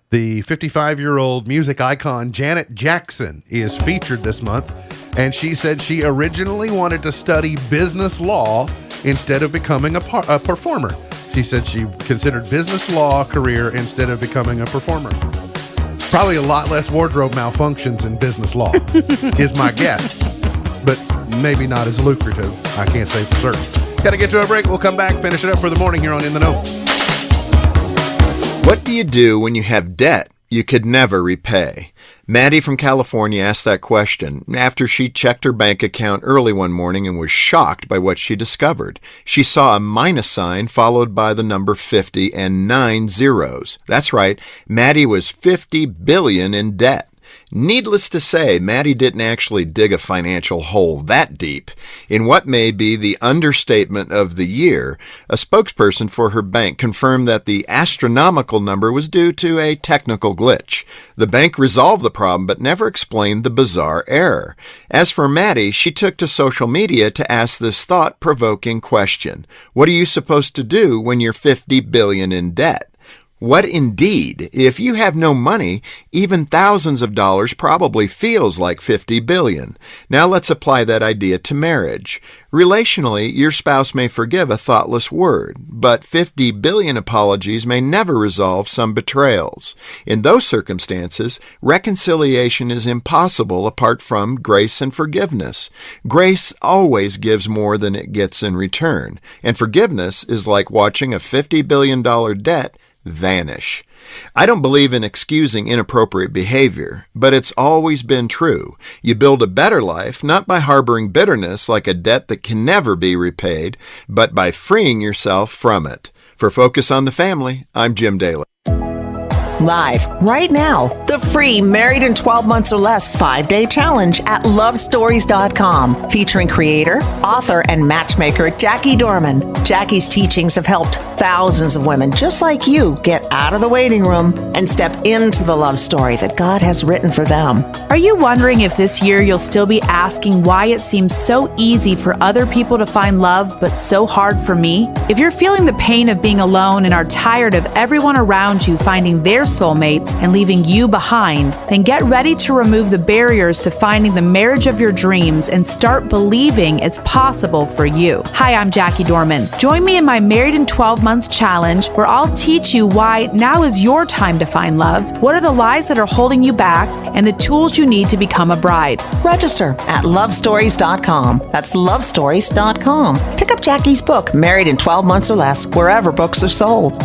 Speaker 1: the 55-year-old music icon Janet Jackson is featured this month. And she said she originally wanted to study business law instead of becoming a performer. She said she considered business law a career instead of becoming a performer. Probably a lot less wardrobe malfunctions in business law, is my guess. But maybe not as lucrative. I can't say for certain. Got to get to a break. We'll come back, finish it up for the morning here on In the Know.
Speaker 4: What do you do when you have debt you could never repay? Maddie from California asked that question after she checked her bank account early one morning and was shocked by what she discovered. She saw a minus sign followed by the number 50 and 9 zeros. That's right, Maddie was $50 billion in debt. Needless to say, Maddie didn't actually dig a financial hole that deep. In what may be the understatement of the year, a spokesperson for her bank confirmed that the astronomical number was due to a technical glitch. The bank resolved the problem but never explained the bizarre error. As for Maddie, she took to social media to ask this thought-provoking question. What are you supposed to do when you're $50 billion in debt? What indeed? If you have no money, even thousands of dollars probably feels like $50 billion. Now let's apply that idea to marriage. Relationally, your spouse may forgive a thoughtless word, but $50 billion apologies may never resolve some betrayals. In those circumstances, reconciliation is impossible apart from grace and forgiveness. Grace always gives more than it gets in return, and forgiveness is like watching a $50 billion debt vanish. I don't believe in excusing inappropriate behavior, but it's always been true. You build a better life not by harboring bitterness like a debt that can never be repaid, but by freeing yourself from it. For Focus on the Family, I'm Jim Daly.
Speaker 5: Live right now, the free Married in 12 Months or Less 5-day challenge at lovestories.com, featuring creator, author, and matchmaker Jackie Dorman. Jackie's teachings have helped thousands of women just like you get out of the waiting room and step into the love story that God has written for them.
Speaker 6: Are you wondering if this year you'll still be asking why it seems so easy for other people to find love but so hard for me? If you're feeling the pain of being alone and are tired of everyone around you finding their soulmates and leaving you behind, then get ready to remove the barriers to finding the marriage of your dreams and start believing it's possible for you. Hi, I'm Jackie Dorman. Join me in my Married in 12 Months challenge, where I'll teach you why now is your time to find love, what are the lies that are holding you back, and the tools you need to become a bride.
Speaker 5: Register at lovestories.com. That's lovestories.com. Pick up Jackie's book, Married in 12 Months or Less, wherever books are sold.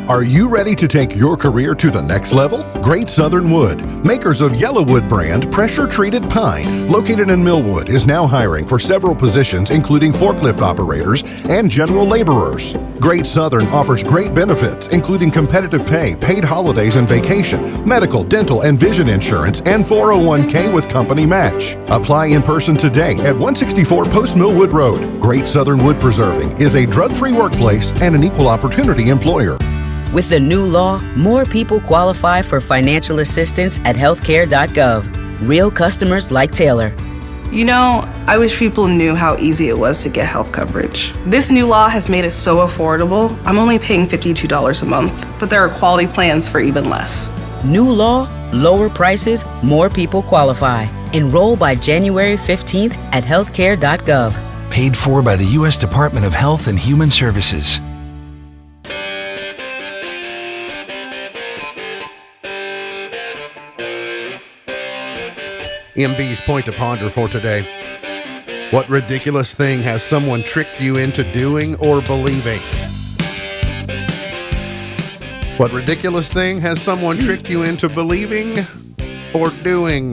Speaker 1: Are you ready to take your career to the next level? Great Southern Wood, makers of Yellowwood brand pressure-treated pine, located in Millwood, is now hiring for several positions, including forklift operators and general laborers. Great Southern offers great benefits, including competitive pay, paid holidays and vacation, medical, dental, and vision insurance, and 401k with company match. Apply in person today at 164 Post Millwood Road. Great Southern Wood Preserving is a drug-free workplace and an equal opportunity employer.
Speaker 19: With the new law, more people qualify for financial assistance at healthcare.gov. Real customers like Taylor.
Speaker 20: You know, I wish people knew how easy it was to get health coverage. This new law has made it so affordable, I'm only paying $52 a month, but there are quality plans for even less.
Speaker 19: New law, lower prices, more people qualify. Enroll by January 15th at healthcare.gov.
Speaker 21: Paid for by the U.S. Department of Health and Human Services.
Speaker 1: MB's point to ponder for today. What ridiculous thing has someone tricked you into doing or believing? What ridiculous thing has someone tricked you into believing or doing?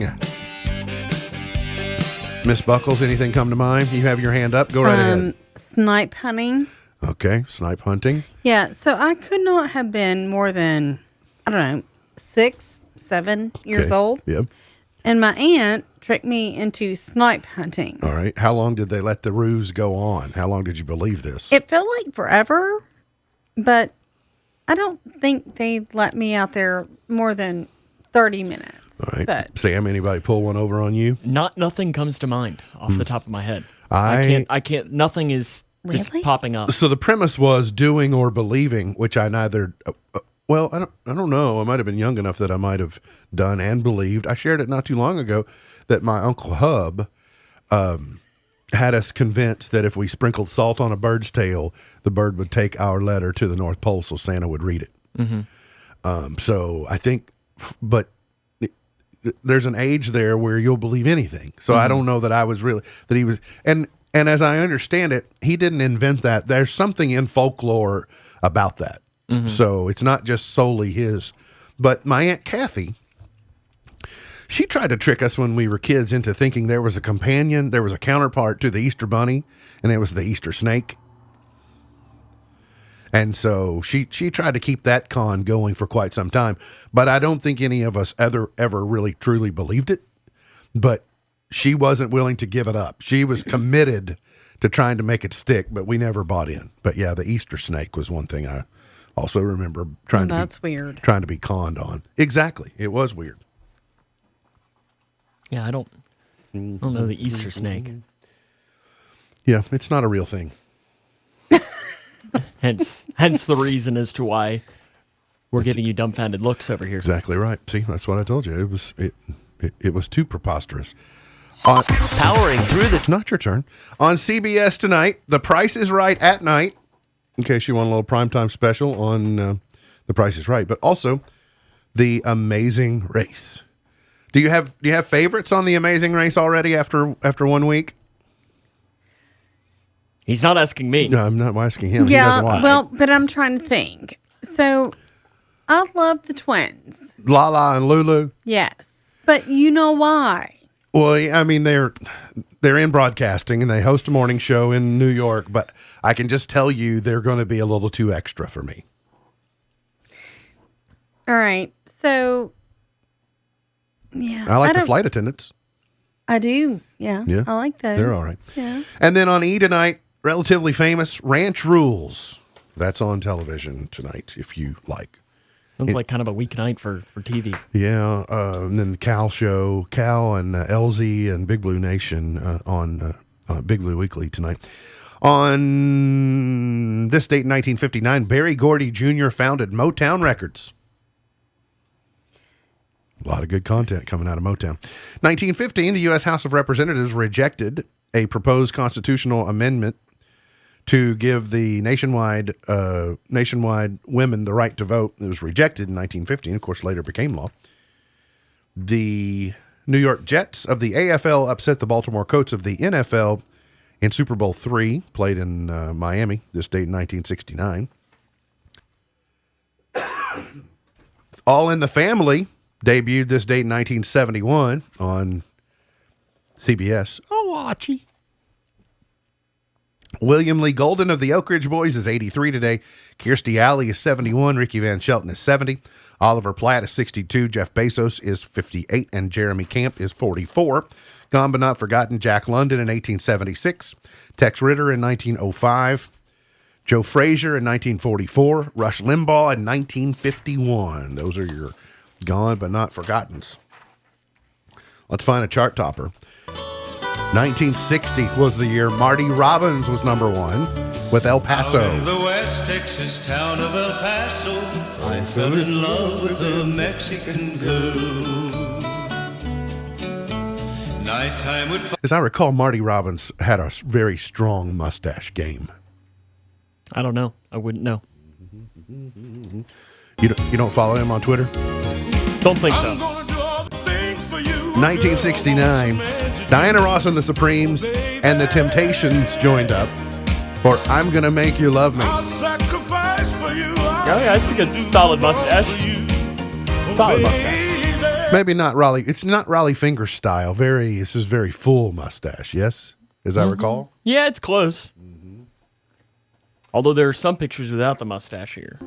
Speaker 1: Miss Buckles, anything come to mind? You have your hand up. Go right ahead.
Speaker 2: Snipe hunting.
Speaker 1: Okay, snipe hunting.
Speaker 2: Yeah, so I could not have been more than, I don't know, 6, 7 years old.
Speaker 1: Yep.
Speaker 2: And my aunt tricked me into snipe hunting.
Speaker 1: All right. How long did they let the ruse go on? How long did you believe this?
Speaker 2: It felt like forever, but I don't think they let me out there more than 30 minutes.
Speaker 1: All right.
Speaker 2: But
Speaker 1: Sam, anybody pull one over on you?
Speaker 3: Nothing comes to mind off the top of my head. I can't. Nothing is just popping up.
Speaker 1: So the premise was doing or believing, which I neither. Well, I don't know. I might have been young enough that I might have done and believed. I shared it not too long ago that my Uncle Hub had us convinced that if we sprinkled salt on a bird's tail, the bird would take our letter to the North Pole so Santa would read it.
Speaker 3: Mm-hmm.
Speaker 1: So I think, but there's an age there where you'll believe anything. So I don't know that I was really, that he was, and as I understand it, he didn't invent that. There's something in folklore about that.
Speaker 3: Mm-hmm.
Speaker 1: So it's not just solely his. But my Aunt Kathy, she tried to trick us when we were kids into thinking there was a companion, there was a counterpart to the Easter Bunny, and it was the Easter Snake. And so she tried to keep that con going for quite some time. But I don't think any of us ever really truly believed it. But she wasn't willing to give it up. She was committed to trying to make it stick, but we never bought in. But yeah, the Easter Snake was one thing I also remember trying
Speaker 2: weird.
Speaker 1: Trying to be conned on. Exactly. It was weird.
Speaker 3: Yeah, I don't know the Easter Snake.
Speaker 1: Yeah, it's not a real thing.
Speaker 3: Hence the reason as to why we're giving you dumbfounded looks over here.
Speaker 1: Exactly right. See, that's what I told you. It was too preposterous.
Speaker 27: Powering through the...
Speaker 1: It's not your turn. On CBS tonight, The Price is Right at night. In case you want a little primetime special on The Price is Right. But also, The Amazing Race. Do you have favorites on The Amazing Race already after 1 week?
Speaker 3: He's not asking me.
Speaker 1: No, I'm not asking him.
Speaker 2: Yeah,
Speaker 1: he doesn't watch.
Speaker 2: well, but I'm trying to think. So, I love the twins.
Speaker 1: Lala and Lulu.
Speaker 2: Yes, but you know why?
Speaker 1: Well, I mean, they're in broadcasting and they host a morning show in New York, but I can just tell you they're going to be a little too extra for me.
Speaker 2: All right, so yeah,
Speaker 1: I like the flight attendants.
Speaker 2: I do, yeah. I like those.
Speaker 1: They're all right.
Speaker 2: Yeah.
Speaker 1: And then on E! tonight, relatively famous Ranch Rules. That's on television tonight, if you like.
Speaker 3: Sounds like kind of a weeknight for TV.
Speaker 1: Yeah, and then the Cal Show, Cal and LZ and Big Blue Nation on Big Blue Weekly tonight. On this date in 1959, Berry Gordy Jr. founded Motown Records. A lot of good content coming out of Motown. 1915, the U.S. House of Representatives rejected a proposed constitutional amendment to give the nationwide women the right to vote. It was rejected in 1915, of course, later became law. The New York Jets of the AFL upset the Baltimore Colts of the NFL in Super Bowl III, played in Miami, this date in 1969. All in the Family debuted this date in 1971 on CBS. Oh, Archie. William Lee Golden of the Oak Ridge Boys is 83 today. Kirstie Alley is 71. Ricky Van Shelton is 70. Oliver Platt is 62. Jeff Bezos is 58. And Jeremy Camp is 44. Gone but not forgotten, Jack London in 1876. Tex Ritter in 1905. Joe Frazier in 1944. Rush Limbaugh in 1951. Those are your gone but not forgottens. Let's find a chart topper. 1960 was the year Marty Robbins was number one with El Paso.
Speaker 7: Out in the West Texas town of El Paso, I fell in love with a Mexican girl. Nighttime would...
Speaker 1: As I recall, Marty Robbins had a very strong mustache game.
Speaker 3: I don't know. I wouldn't know.
Speaker 1: You don't follow him on Twitter?
Speaker 3: Don't think so.
Speaker 1: 1969, Diana Ross and the Supremes and the Temptations joined up for I'm Gonna Make You Love Me.
Speaker 7: I'll sacrifice for you.
Speaker 3: Oh, yeah, it's a good solid mustache. Solid mustache.
Speaker 1: Maybe not Raleigh. It's not Raleigh Finger style. This is very full mustache. Yes, as I recall.
Speaker 3: Yeah, it's close. Although there are some pictures without the mustache here.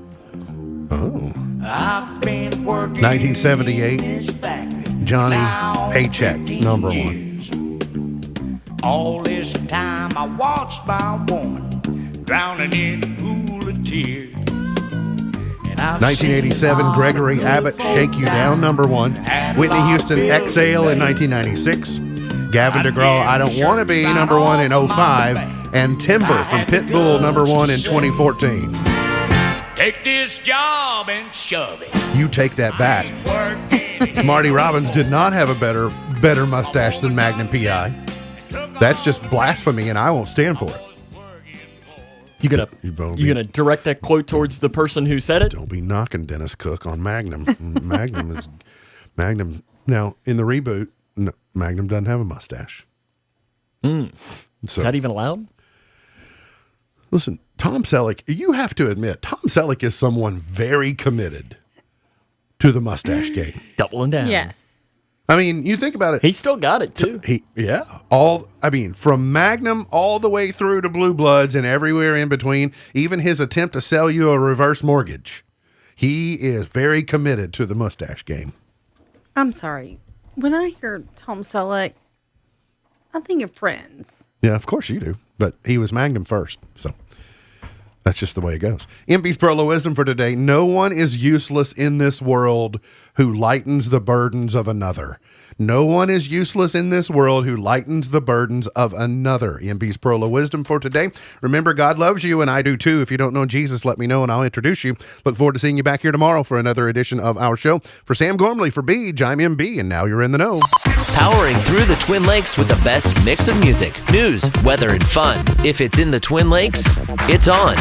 Speaker 1: Oh. 1978. Johnny Paycheck, number one.
Speaker 8: All this time I watched my woman drowning in a pool of tears.
Speaker 1: 1987, Gregory Abbott, Shake You Down, number one. Whitney Houston, Exhale in 1996. Gavin DeGraw, I Don't Want to Be, number one in 05. And Timber from Pitbull, number one in 2014.
Speaker 8: Take this job and shove it.
Speaker 1: You take that back. Marty Robbins did not have a better mustache than Magnum P.I. That's just blasphemy, and I won't stand for it.
Speaker 3: You gonna direct that quote towards the person who said it?
Speaker 1: Don't be knocking Dennis Cook on Magnum. Magnum. Now in the reboot, no, Magnum doesn't have a mustache.
Speaker 3: So, is that even allowed?
Speaker 1: Listen, Tom Selleck. You have to admit, Tom Selleck is someone very committed to the mustache game.
Speaker 3: Doubling down.
Speaker 2: Yes.
Speaker 1: I mean, you think about it.
Speaker 3: He still got it too.
Speaker 1: From Magnum all the way through to Blue Bloods and everywhere in between, even his attempt to sell you a reverse mortgage, he is very committed to the mustache game.
Speaker 2: I'm sorry. When I hear Tom Selleck, I think of Friends.
Speaker 1: Yeah, of course you do. But he was Magnum first, so that's just the way it goes. MP's Pearl of Wisdom for today. No one is useless in this world who lightens the burdens of another. No one is useless in this world who lightens the burdens of another. MP's Pearl of Wisdom for today. Remember, God loves you, and I do too. If you don't know Jesus, let me know, and I'll introduce you. Look forward to seeing you back here tomorrow for another edition of our show. For Sam Gormley, for Beej, I'm MB, and now you're in the know.
Speaker 9: Powering through the Twin Lakes with the best mix of music, news, weather, and fun. If it's in the Twin Lakes, it's on